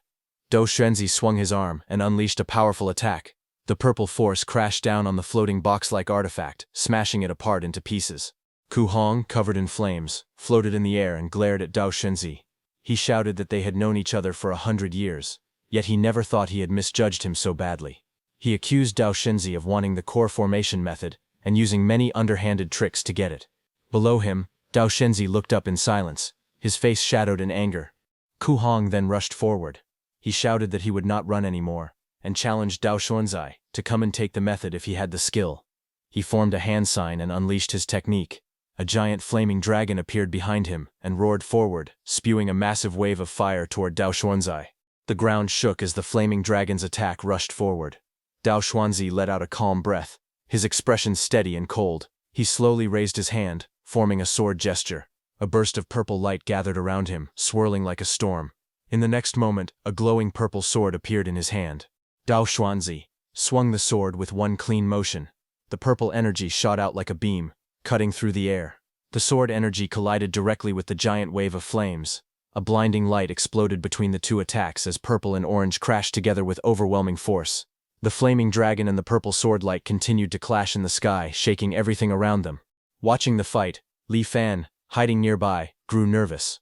Dao Xuanzi swung his arm and unleashed a powerful attack. The purple force crashed down on the floating box-like artifact, smashing it apart into pieces. Ko Hong, covered in flames, floated in the air and glared at Dao Xuanzi. He shouted that they had known each other for 100 years, yet he never thought he had misjudged him so badly. He accused Dao Xuanzi of wanting the core formation method and using many underhanded tricks to get it. Below him, Dao Xuanzi looked up in silence, his face shadowed in anger. Ko Hong then rushed forward. He shouted that he would not run anymore, and challenged Dao Xuanzi to come and take the method if he had the skill. He formed a hand sign and unleashed his technique. A giant flaming dragon appeared behind him and roared forward, spewing a massive wave of fire toward Dao Xuanzi. The ground shook as the flaming dragon's attack rushed forward. Dao Xuanzi let out a calm breath, his expression steady and cold. He slowly raised his hand, forming a sword gesture. A burst of purple light gathered around him, swirling like a storm. In the next moment, a glowing purple sword appeared in his hand. Dao Xuanzi swung the sword with one clean motion. The purple energy shot out like a beam, cutting through the air. The sword energy collided directly with the giant wave of flames. A blinding light exploded between the two attacks as purple and orange crashed together with overwhelming force. The flaming dragon and the purple sword light continued to clash in the sky, shaking everything around them. Watching the fight, Li Fan, hiding nearby, grew nervous.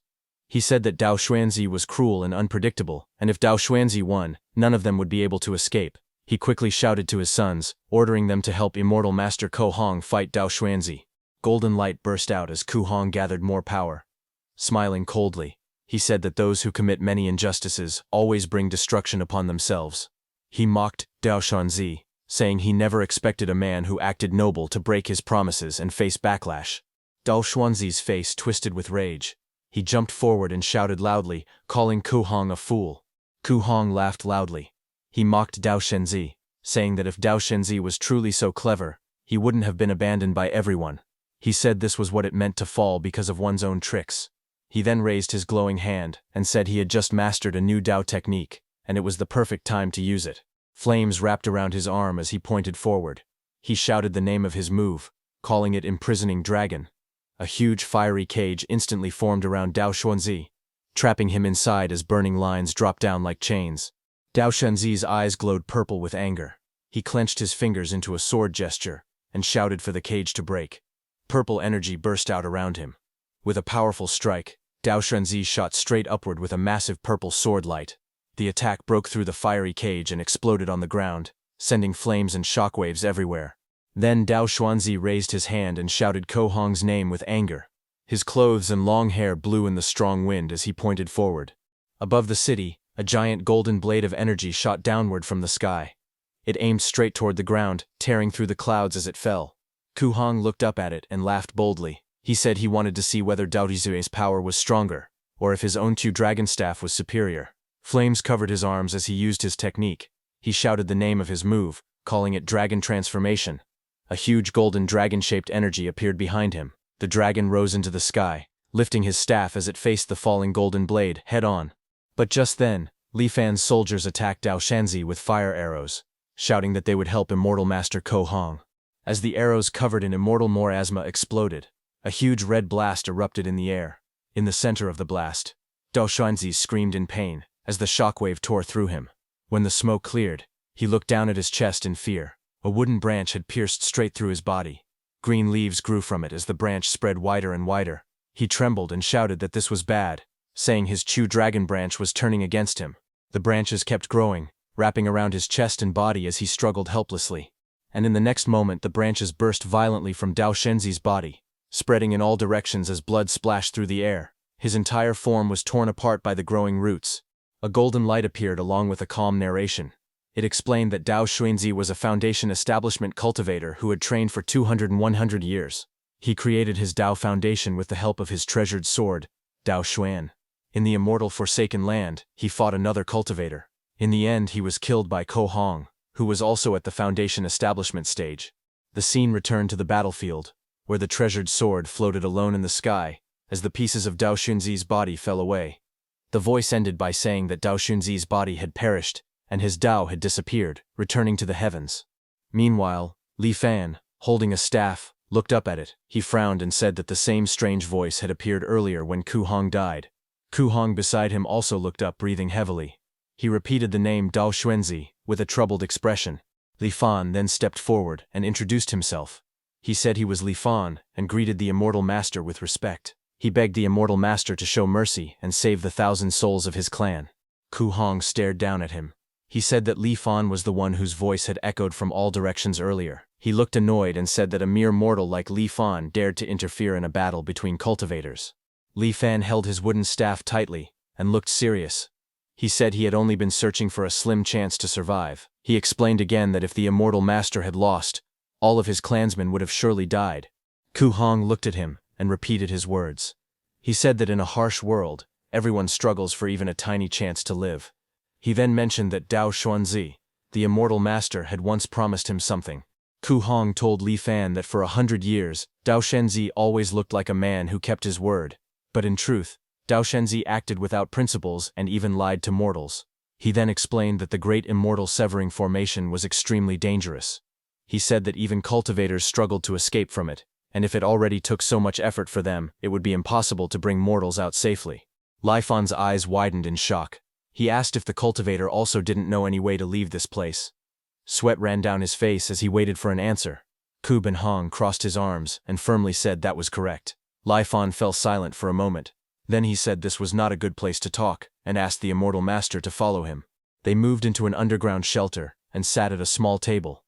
He said that Dao Xuanzi was cruel and unpredictable, and if Dao Xuanzi won, none of them would be able to escape. He quickly shouted to his sons, ordering them to help Immortal Master Ko Hong fight Dao Xuanzi. Golden light burst out as Ko Hong gathered more power. Smiling coldly, he said that those who commit many injustices always bring destruction upon themselves. He mocked Dao Xuanzi, saying he never expected a man who acted noble to break his promises and face backlash. Dao Xuanzi's face twisted with rage. He jumped forward and shouted loudly, calling Ko Hong a fool. Ko Hong laughed loudly. He mocked Dao Xuanzi, saying that if Dao Xuanzi was truly so clever, he wouldn't have been abandoned by everyone. He said this was what it meant to fall because of one's own tricks. He then raised his glowing hand and said he had just mastered a new Dao technique, and it was the perfect time to use it. Flames wrapped around his arm as he pointed forward. He shouted the name of his move, calling it Imprisoning Dragon. A huge fiery cage instantly formed around Dao Xuanzi, trapping him inside as burning lines dropped down like chains. Dao Xuanzi's eyes glowed purple with anger. He clenched his fingers into a sword gesture and shouted for the cage to break. Purple energy burst out around him. With a powerful strike, Dao Xuanzi shot straight upward with a massive purple sword light. The attack broke through the fiery cage and exploded on the ground, sending flames and shockwaves everywhere. Then Dao Xuanzi raised his hand and shouted Ko Hong's name with anger. His clothes and long hair blew in the strong wind as he pointed forward. Above the city, a giant golden blade of energy shot downward from the sky. It aimed straight toward the ground, tearing through the clouds as it fell. Ko Hong looked up at it and laughed boldly. He said he wanted to see whether Dao Rizue's power was stronger, or if his own dragon staff was superior. Flames covered his arms as he used his technique. He shouted the name of his move, calling it Dragon Transformation. A huge golden dragon-shaped energy appeared behind him. The dragon rose into the sky, lifting his staff as it faced the falling golden blade head-on. But just then, Li Fan's soldiers attacked Dao Xuanzi with fire arrows, shouting that they would help Immortal Master Ko Hong. As the arrows covered in immortal miasma exploded, a huge red blast erupted in the air. In the center of the blast, Dao Xuanzi screamed in pain as the shockwave tore through him. When the smoke cleared, he looked down at his chest in fear. A wooden branch had pierced straight through his body. Green leaves grew from it as the branch spread wider and wider. He trembled and shouted that this was bad, saying his dragon branch was turning against him. The branches kept growing, wrapping around his chest and body as he struggled helplessly. And in the next moment the branches burst violently from Dao Xuanzi's body, spreading in all directions as blood splashed through the air. His entire form was torn apart by the growing roots. A golden light appeared along with a calm narration. It explained that Dao Xuanzi was a Foundation establishment cultivator who had trained for 200 and 100 years. He created his Dao Foundation with the help of his treasured sword, Dao Xuan. In the immortal Forsaken Land, he fought another cultivator. In the end, he was killed by Ko Hong, who was also at the Foundation establishment stage. The scene returned to the battlefield, where the treasured sword floated alone in the sky, as the pieces of Dao Xuanzi's body fell away. The voice ended by saying that Dao Xuanzi's body had perished, and his Dao had disappeared, returning to the heavens. Meanwhile, Li Fan, holding a staff, looked up at it. He frowned and said that the same strange voice had appeared earlier when Ko Hong died. Ko Hong beside him also looked up, breathing heavily. He repeated the name Dao Xuanzi, with a troubled expression. Li Fan then stepped forward and introduced himself. He said he was Li Fan and greeted the Immortal Master with respect. He begged the Immortal Master to show mercy and save the 1,000 souls of his clan. Ko Hong stared down at him. He said that Li Fan was the one whose voice had echoed from all directions earlier. He looked annoyed and said that a mere mortal like Li Fan dared to interfere in a battle between cultivators. Li Fan held his wooden staff tightly and looked serious. He said he had only been searching for a slim chance to survive. He explained again that if the Immortal Master had lost, all of his clansmen would have surely died. Ko Hong looked at him and repeated his words. He said that in a harsh world, everyone struggles for even a tiny chance to live. He then mentioned that Dao Xuanzi, the Immortal Master, had once promised him something. Ko Hong told Li Fan that for 100 years, Dao Xuanzi always looked like a man who kept his word. But in truth, Dao Xuanzi acted without principles and even lied to mortals. He then explained that the Great Immortal Severing Formation was extremely dangerous. He said that even cultivators struggled to escape from it, and if it already took so much effort for them, it would be impossible to bring mortals out safely. Li Fan's eyes widened in shock. He asked if the cultivator also didn't know any way to leave this place. Sweat ran down his face as he waited for an answer. Ko Ben Hong crossed his arms and firmly said that was correct. Li Fan fell silent for a moment. Then he said this was not a good place to talk, and asked the Immortal Master to follow him. They moved into an underground shelter and sat at a small table.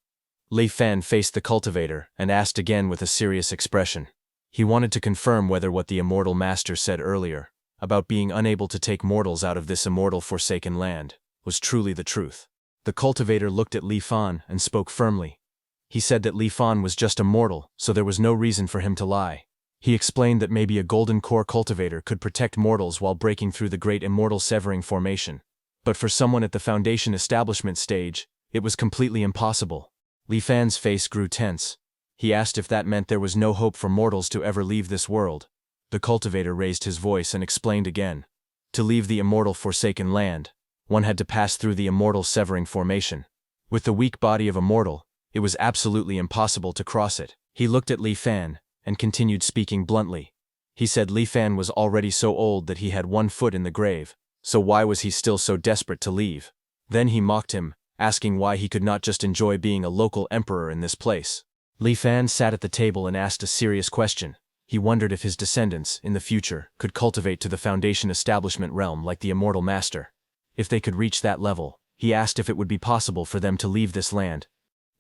Li Fan faced the cultivator and asked again with a serious expression. He wanted to confirm whether what the Immortal Master said earlier, about being unable to take mortals out of this immortal Forsaken Land, was truly the truth. The cultivator looked at Li Fan and spoke firmly. He said that Li Fan was just a mortal, so there was no reason for him to lie. He explained that maybe a golden core cultivator could protect mortals while breaking through the Great Immortal Severing Formation. But for someone at the Foundation establishment stage, it was completely impossible. Li Fan's face grew tense. He asked if that meant there was no hope for mortals to ever leave this world. The cultivator raised his voice and explained again. To leave the immortal Forsaken Land, one had to pass through the Immortal Severing Formation. With the weak body of a mortal, it was absolutely impossible to cross it. He looked at Li Fan and continued speaking bluntly. He said Li Fan was already so old that he had one foot in the grave, so why was he still so desperate to leave? Then he mocked him, asking why he could not just enjoy being a local emperor in this place. Li Fan sat at the table and asked a serious question. He wondered if his descendants, in the future, could cultivate to the Foundation establishment realm like the Immortal Master. If they could reach that level, he asked if it would be possible for them to leave this land.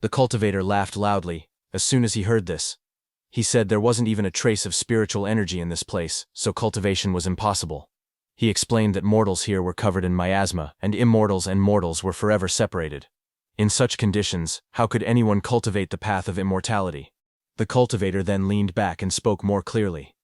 The cultivator laughed loudly as soon as he heard this. He said there wasn't even a trace of spiritual energy in this place, so cultivation was impossible. He explained that mortals here were covered in miasma, and immortals and mortals were forever separated. In such conditions, how could anyone cultivate the path of immortality? The cultivator then leaned back and spoke more clearly.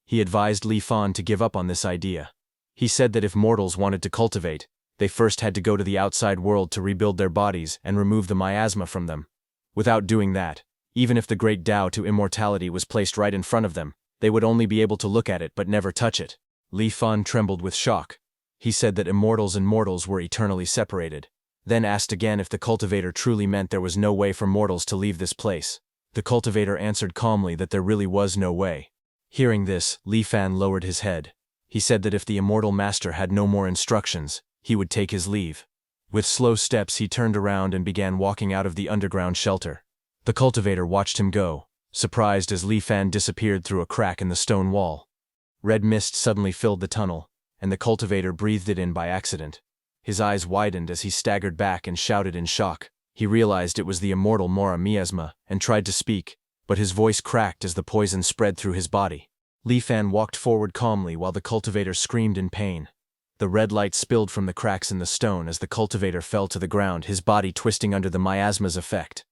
He advised Li Fan to give up on this idea. He said that if mortals wanted to cultivate, they first had to go to the outside world to rebuild their bodies and remove the miasma from them. Without doing that, even if the great Tao to immortality was placed right in front of them, they would only be able to look at it but never touch it. Li Fan trembled with shock. He said that immortals and mortals were eternally separated, then asked again if the cultivator truly meant there was no way for mortals to leave this place. The cultivator answered calmly that there really was no way. Hearing this, Li Fan lowered his head. He said that if the Immortal Master had no more instructions, he would take his leave. With slow steps he turned around and began walking out of the underground shelter. The cultivator watched him go, surprised as Li Fan disappeared through a crack in the stone wall. Red mist suddenly filled the tunnel, and the cultivator breathed it in by accident. His eyes widened as he staggered back and shouted in shock. He realized it was the immortal Mora Miasma and tried to speak, but his voice cracked as the poison spread through his body. Li Fan walked forward calmly while the cultivator screamed in pain. The red light spilled from the cracks in the stone as the cultivator fell to the ground, his body twisting under the miasma's effect.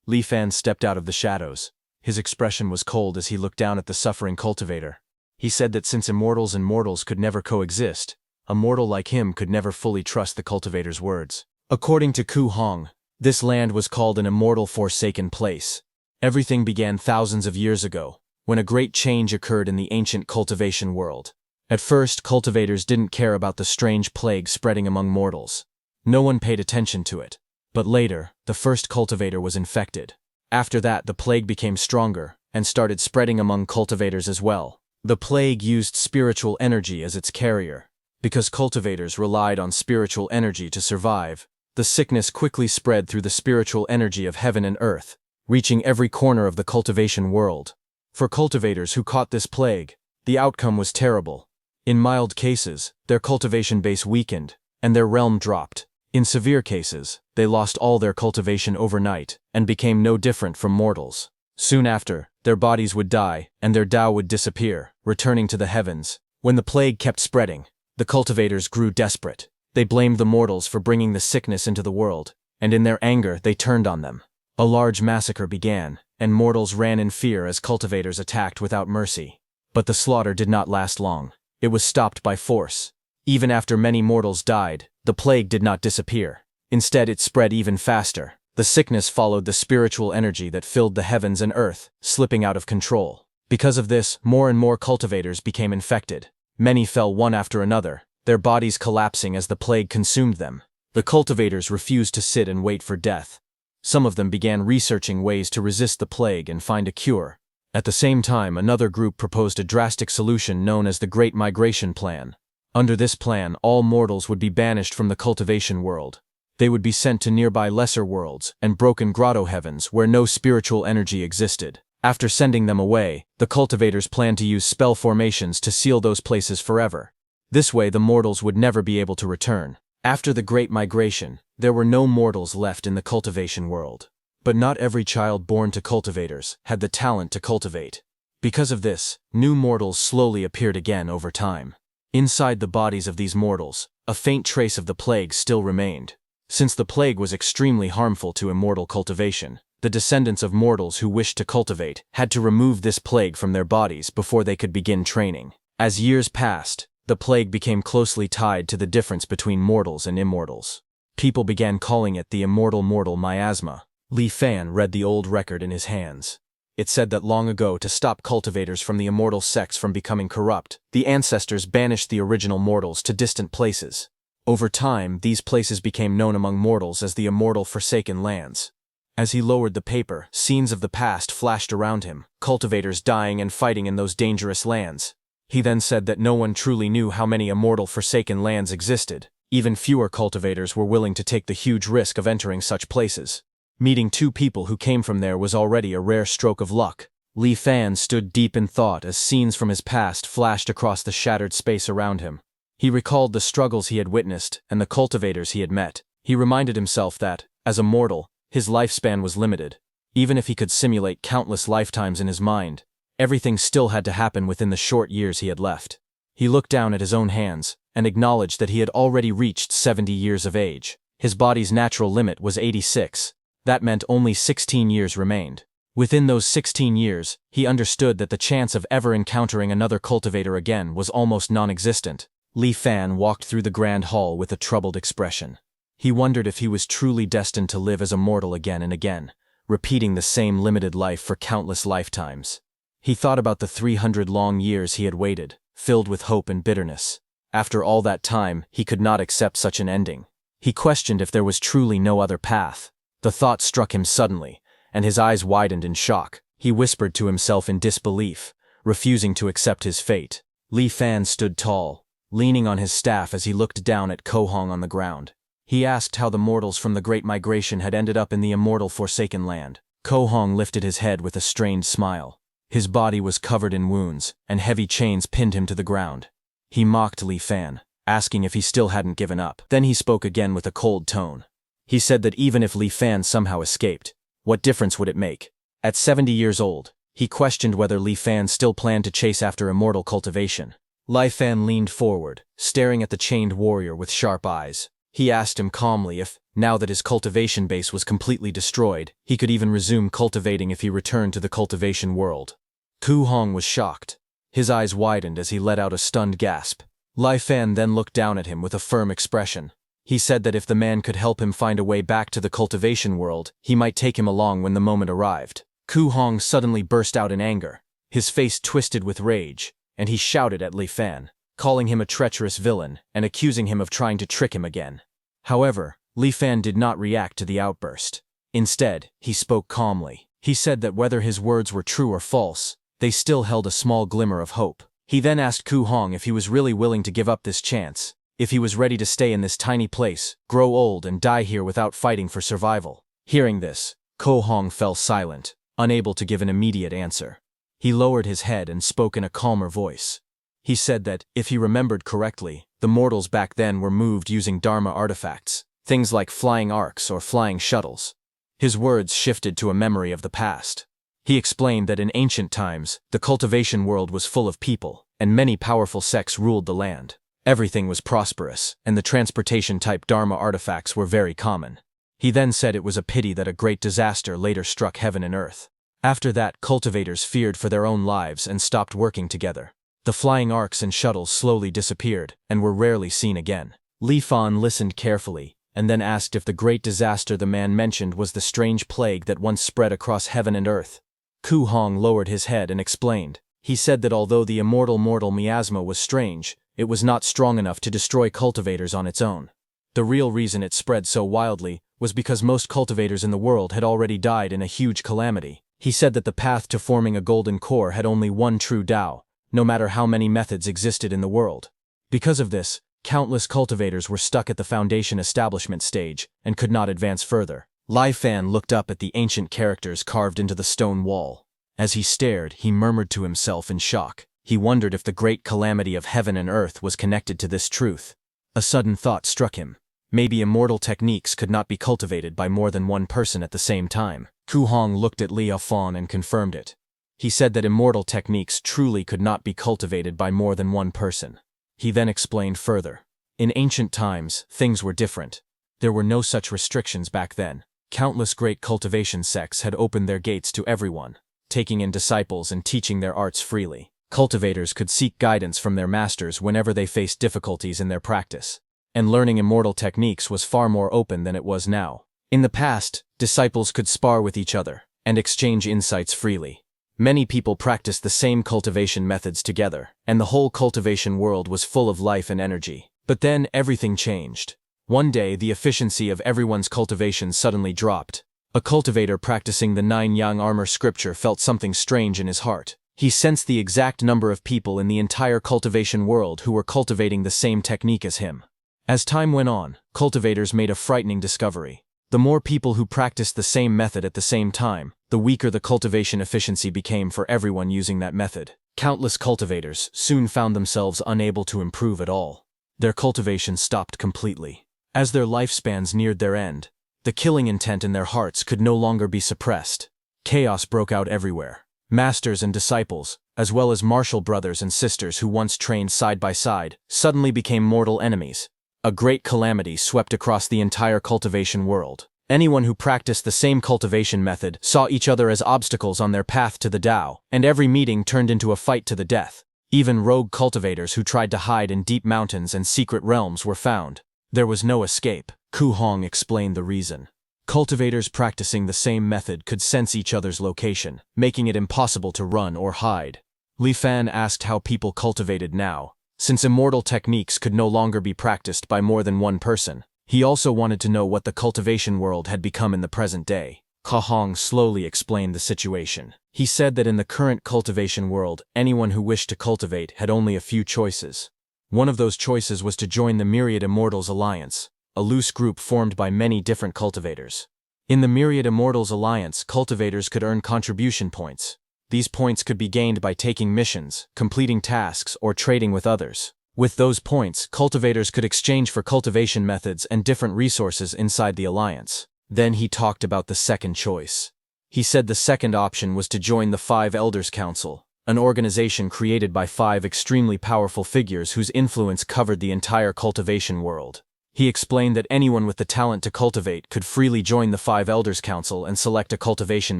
Li Fan stepped out of the shadows. His expression was cold as he looked down at the suffering cultivator. He said that since immortals and mortals could never coexist, a mortal like him could never fully trust the cultivator's words. According to Ku Hong, this land was called an immortal forsaken place. Everything began thousands of years ago, when a great change occurred in the ancient cultivation world. At first, cultivators didn't care about the strange plague spreading among mortals. No one paid attention to it. But later, the first cultivator was infected. After that, the plague became stronger and started spreading among cultivators as well. The plague used spiritual energy as its carrier. Because cultivators relied on spiritual energy to survive, the sickness quickly spread through the spiritual energy of heaven and earth, reaching every corner of the cultivation world. For cultivators who caught this plague, the outcome was terrible. In mild cases, their cultivation base weakened, and their realm dropped. In severe cases, they lost all their cultivation overnight, and became no different from mortals. Soon after, their bodies would die, and their Tao would disappear, returning to the heavens. When the plague kept spreading, the cultivators grew desperate. They blamed the mortals for bringing the sickness into the world, and in their anger they turned on them. A large massacre began, and mortals ran in fear as cultivators attacked without mercy. But the slaughter did not last long. It was stopped by force. Even after many mortals died, the plague did not disappear. Instead, it spread even faster. The sickness followed the spiritual energy that filled the heavens and earth, slipping out of control. Because of this, more and more cultivators became infected. Many fell one after another, their bodies collapsing as the plague consumed them. The cultivators refused to sit and wait for death. Some of them began researching ways to resist the plague and find a cure. At the same time, another group proposed a drastic solution known as the Great Migration Plan. Under this plan, all mortals would be banished from the cultivation world. They would be sent to nearby lesser worlds and broken grotto heavens where no spiritual energy existed. After sending them away, the cultivators planned to use spell formations to seal those places forever. This way the mortals would never be able to return. After the Great Migration, there were no mortals left in the cultivation world. But not every child born to cultivators had the talent to cultivate. Because of this, new mortals slowly appeared again over time. Inside the bodies of these mortals, a faint trace of the plague still remained. Since the plague was extremely harmful to immortal cultivation, the descendants of mortals who wished to cultivate had to remove this plague from their bodies before they could begin training. As years passed, the plague became closely tied to the difference between mortals and immortals. People began calling it the immortal mortal miasma. Li Fan read the old record in his hands. It said that long ago, to stop cultivators from the immortal sects from becoming corrupt, the ancestors banished the original mortals to distant places. Over time, these places became known among mortals as the immortal Forsaken Lands. As he lowered the paper, scenes of the past flashed around him, cultivators dying and fighting in those dangerous lands. He then said that no one truly knew how many immortal Forsaken Lands existed. Even fewer cultivators were willing to take the huge risk of entering such places. Meeting two people who came from there was already a rare stroke of luck. Li Fan stood deep in thought as scenes from his past flashed across the shattered space around him. He recalled the struggles he had witnessed and the cultivators he had met. He reminded himself that, as a mortal, his lifespan was limited. Even if he could simulate countless lifetimes in his mind, everything still had to happen within the short years he had left. He looked down at his own hands and acknowledged that he had already reached 70 years of age. His body's natural limit was 86. That meant only 16 years remained. Within those 16 years, he understood that the chance of ever encountering another cultivator again was almost non-existent. Li Fan walked through the grand hall with a troubled expression. He wondered if he was truly destined to live as a mortal again and again, repeating the same limited life for countless lifetimes. He thought about the 300 long years he had waited, filled with hope and bitterness. After all that time, he could not accept such an ending. He questioned if there was truly no other path. The thought struck him suddenly, and his eyes widened in shock. He whispered to himself in disbelief, refusing to accept his fate. Li Fan stood tall, leaning on his staff as he looked down at Ko Hong on the ground. He asked how the mortals from the Great Migration had ended up in the immortal Forsaken Land. Ko Hong lifted his head with a strained smile. His body was covered in wounds, and heavy chains pinned him to the ground. He mocked Li Fan, asking if he still hadn't given up. Then he spoke again with a cold tone. He said that even if Li Fan somehow escaped, what difference would it make? At 70 years old, he questioned whether Li Fan still planned to chase after immortal cultivation. Li Fan leaned forward, staring at the chained warrior with sharp eyes. He asked him calmly if, now that his cultivation base was completely destroyed, he could even resume cultivating if he returned to the cultivation world. Ko Hong was shocked. His eyes widened as he let out a stunned gasp. Li Fan then looked down at him with a firm expression. He said that if the man could help him find a way back to the cultivation world, he might take him along when the moment arrived. Ko Hong suddenly burst out in anger. His face twisted with rage, and he shouted at Li Fan, calling him a treacherous villain and accusing him of trying to trick him again. However, Li Fan did not react to the outburst. Instead, he spoke calmly. He said that whether his words were true or false, they still held a small glimmer of hope. He then asked Ko Hong if he was really willing to give up this chance, if he was ready to stay in this tiny place, grow old and die here without fighting for survival. Hearing this, Ko Hong fell silent, unable to give an immediate answer. He lowered his head and spoke in a calmer voice. He said that, if he remembered correctly, the mortals back then were moved using Dharma artifacts, things like flying arcs or flying shuttles. His words shifted to a memory of the past. He explained that in ancient times, the cultivation world was full of people, and many powerful sects ruled the land. Everything was prosperous, and the transportation-type Dharma artifacts were very common. He then said it was a pity that a great disaster later struck heaven and earth. After that, cultivators feared for their own lives and stopped working together. The flying arcs and shuttles slowly disappeared, and were rarely seen again. Li Fan listened carefully, and then asked if the great disaster the man mentioned was the strange plague that once spread across heaven and earth. Ko Hong lowered his head and explained. He said that although the immortal mortal miasma was strange, it was not strong enough to destroy cultivators on its own. The real reason it spread so wildly was because most cultivators in the world had already died in a huge calamity. He said that the path to forming a golden core had only one true Tao, no matter how many methods existed in the world. Because of this, countless cultivators were stuck at the foundation establishment stage and could not advance further. Li Fan looked up at the ancient characters carved into the stone wall. As he stared, he murmured to himself in shock. He wondered if the great calamity of heaven and earth was connected to this truth. A sudden thought struck him. Maybe immortal techniques could not be cultivated by more than one person at the same time. Ko Hong looked at Li Fan and confirmed it. He said that immortal techniques truly could not be cultivated by more than one person. He then explained further. In ancient times, things were different. There were no such restrictions back then. Countless great cultivation sects had opened their gates to everyone, taking in disciples and teaching their arts freely. Cultivators could seek guidance from their masters whenever they faced difficulties in their practice. And learning immortal techniques was far more open than it was now. In the past, disciples could spar with each other and exchange insights freely. Many people practiced the same cultivation methods together, and the whole cultivation world was full of life and energy. But then everything changed. One day, the efficiency of everyone's cultivation suddenly dropped. A cultivator practicing the 9-yang armor scripture felt something strange in his heart. He sensed the exact number of people in the entire cultivation world who were cultivating the same technique as him. As time went on, cultivators made a frightening discovery. The more people who practiced the same method at the same time, the weaker the cultivation efficiency became for everyone using that method. Countless cultivators soon found themselves unable to improve at all. Their cultivation stopped completely. As their lifespans neared their end, the killing intent in their hearts could no longer be suppressed. Chaos broke out everywhere. Masters and disciples, as well as martial brothers and sisters who once trained side by side, suddenly became mortal enemies. A great calamity swept across the entire cultivation world. Anyone who practiced the same cultivation method saw each other as obstacles on their path to the Tao, and every meeting turned into a fight to the death. Even rogue cultivators who tried to hide in deep mountains and secret realms were found. There was no escape. Ku Hong explained the reason. Cultivators practicing the same method could sense each other's location, making it impossible to run or hide. Li Fan asked how people cultivated now. Since immortal techniques could no longer be practiced by more than one person, he also wanted to know what the cultivation world had become in the present day. Ku Hong slowly explained the situation. He said that in the current cultivation world, anyone who wished to cultivate had only a few choices. One of those choices was to join the Myriad Immortals Alliance, a loose group formed by many different cultivators. In the Myriad Immortals Alliance, cultivators could earn contribution points. These points could be gained by taking missions, completing tasks, or trading with others. With those points, cultivators could exchange for cultivation methods and different resources inside the alliance. Then he talked about the second choice. He said the second option was to join the Five Elders Council, an organization created by 5 extremely powerful figures whose influence covered the entire cultivation world. He explained that anyone with the talent to cultivate could freely join the 5 Elders Council and select a cultivation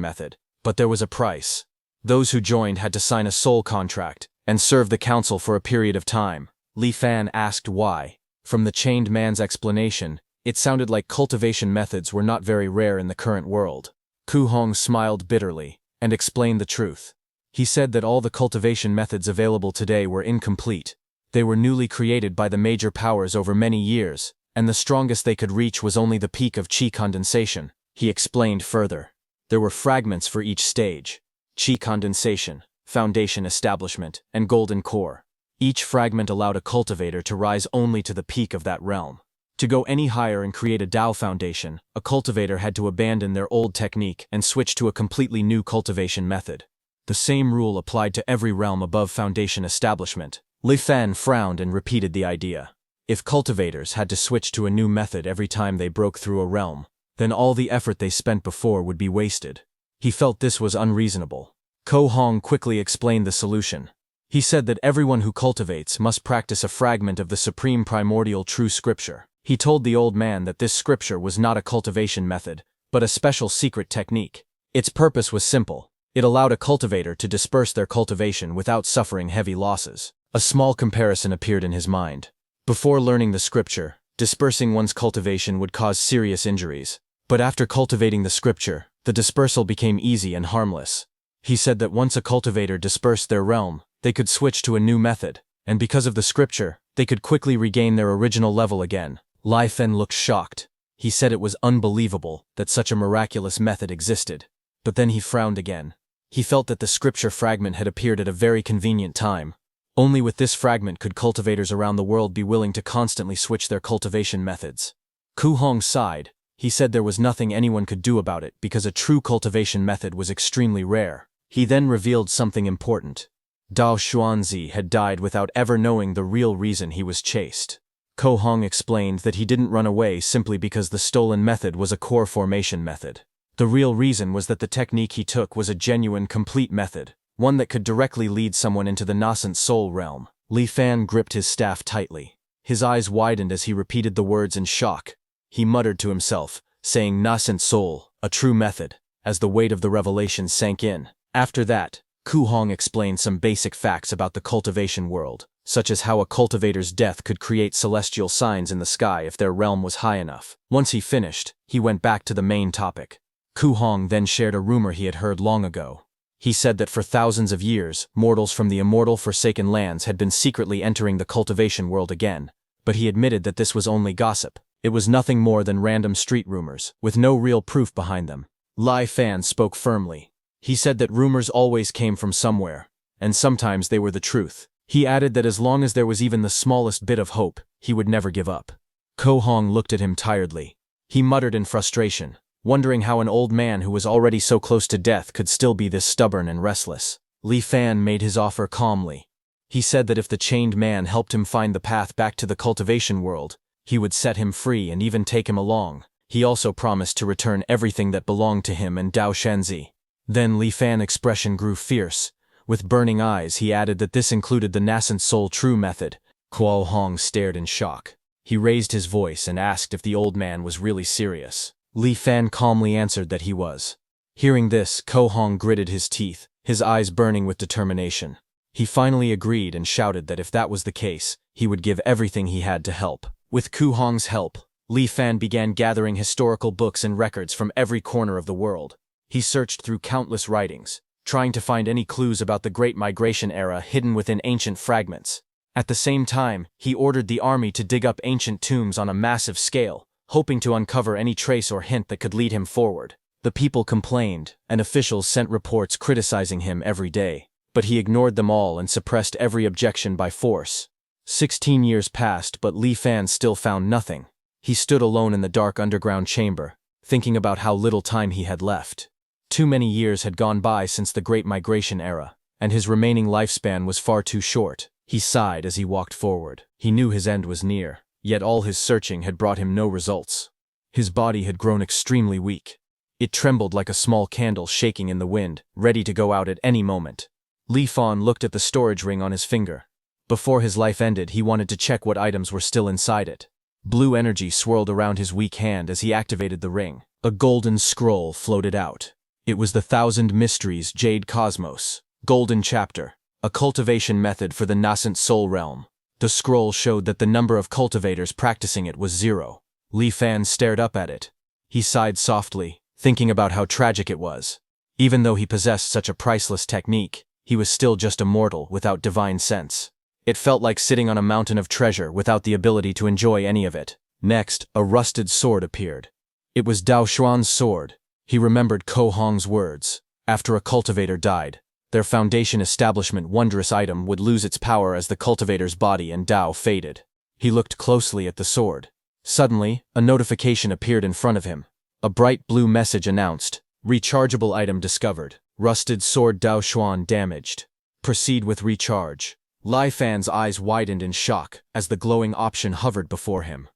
method, but there was a price. Those who joined had to sign a soul contract and serve the council for a period of time. Li Fan asked why. From the chained man's explanation, it sounded like cultivation methods were not very rare in the current world. Ku Hong smiled bitterly and explained the truth. He said that all the cultivation methods available today were incomplete. They were newly created by the major powers over many years, and the strongest they could reach was only the peak of qi condensation. He explained further. There were fragments for each stage: qi condensation, foundation establishment, and golden core. Each fragment allowed a cultivator to rise only to the peak of that realm. To go any higher and create a Tao foundation, a cultivator had to abandon their old technique and switch to a completely new cultivation method. The same rule applied to every realm above foundation establishment. Li Fan frowned and repeated the idea. If cultivators had to switch to a new method every time they broke through a realm, then all the effort they spent before would be wasted. He felt this was unreasonable. Ku Hong quickly explained the solution. He said that everyone who cultivates must practice a fragment of the supreme primordial true scripture. He told the old man that this scripture was not a cultivation method, but a special secret technique. Its purpose was simple. It allowed a cultivator to disperse their cultivation without suffering heavy losses. A small comparison appeared in his mind. Before learning the scripture, dispersing one's cultivation would cause serious injuries. But after cultivating the scripture, the dispersal became easy and harmless. He said that once a cultivator dispersed their realm, they could switch to a new method, and because of the scripture, they could quickly regain their original level again. Li Fen looked shocked. He said it was unbelievable that such a miraculous method existed. But then he frowned again. He felt that the scripture fragment had appeared at a very convenient time. Only with this fragment could cultivators around the world be willing to constantly switch their cultivation methods. Ku Hong sighed. He said there was nothing anyone could do about it because a true cultivation method was extremely rare. He then revealed something important. Dao Xuanzi had died without ever knowing the real reason he was chased. Ku Hong explained that he didn't run away simply because the stolen method was a core formation method. The real reason was that the technique he took was a genuine complete method, one that could directly lead someone into the nascent soul realm. Li Fan gripped his staff tightly. His eyes widened as he repeated the words in shock. He muttered to himself, saying nascent soul, a true method, as the weight of the revelation sank in. After that, Ku Hong explained some basic facts about the cultivation world, such as how a cultivator's death could create celestial signs in the sky if their realm was high enough. Once he finished, he went back to the main topic. Ku Hong then shared a rumor he had heard long ago. He said that for thousands of years, mortals from the immortal Forsaken Lands had been secretly entering the cultivation world again, but he admitted that this was only gossip. It was nothing more than random street rumors, with no real proof behind them. Li Fan spoke firmly. He said that rumors always came from somewhere, and sometimes they were the truth. He added that as long as there was even the smallest bit of hope, he would never give up. Ko Hong looked at him tiredly. He muttered in frustration, wondering how an old man who was already so close to death could still be this stubborn and restless. Li Fan made his offer calmly. He said that if the chained man helped him find the path back to the cultivation world, he would set him free and even take him along. He also promised to return everything that belonged to him and Dao Shenzi. Then Li Fan's expression grew fierce. With burning eyes, he added that this included the nascent soul true method. Ko Hong stared in shock. He raised his voice and asked if the old man was really serious. Li Fan calmly answered that he was. Hearing this, Ko Hong gritted his teeth, his eyes burning with determination. He finally agreed and shouted that if that was the case, he would give everything he had to help. With Ko Hong's help, Li Fan began gathering historical books and records from every corner of the world. He searched through countless writings, trying to find any clues about the Great Migration era hidden within ancient fragments. At the same time, he ordered the army to dig up ancient tombs on a massive scale, hoping to uncover any trace or hint that could lead him forward. The people complained, and officials sent reports criticizing him every day, but he ignored them all and suppressed every objection by force. 16 years passed, but Li Fan still found nothing. He stood alone in the dark underground chamber, thinking about how little time he had left. Too many years had gone by since the Great Migration era, and his remaining lifespan was far too short. He sighed as he walked forward. He knew his end was near, yet all his searching had brought him no results. His body had grown extremely weak. It trembled like a small candle shaking in the wind, ready to go out at any moment. Li Fan looked at the storage ring on his finger. Before his life ended, he wanted to check what items were still inside it. Blue energy swirled around his weak hand as he activated the ring. A golden scroll floated out. It was the Thousand Mysteries Jade Cosmos. Golden Chapter. A cultivation method for the nascent soul realm. The scroll showed that the number of cultivators practicing it was 0. Li Fan stared up at it. He sighed softly, thinking about how tragic it was. Even though he possessed such a priceless technique, he was still just a mortal without divine sense. It felt like sitting on a mountain of treasure without the ability to enjoy any of it. Next, a rusted sword appeared. It was Dao Xuan's sword. He remembered Ko Hong's words. After a cultivator died, their foundation establishment wondrous item would lose its power as the cultivator's body and Dao faded. He looked closely at the sword. Suddenly, a notification appeared in front of him. A bright blue message announced, "Rechargeable item discovered. Rusted sword Dao Xuan damaged. Proceed with recharge." Li Fan's eyes widened in shock as the glowing option hovered before him.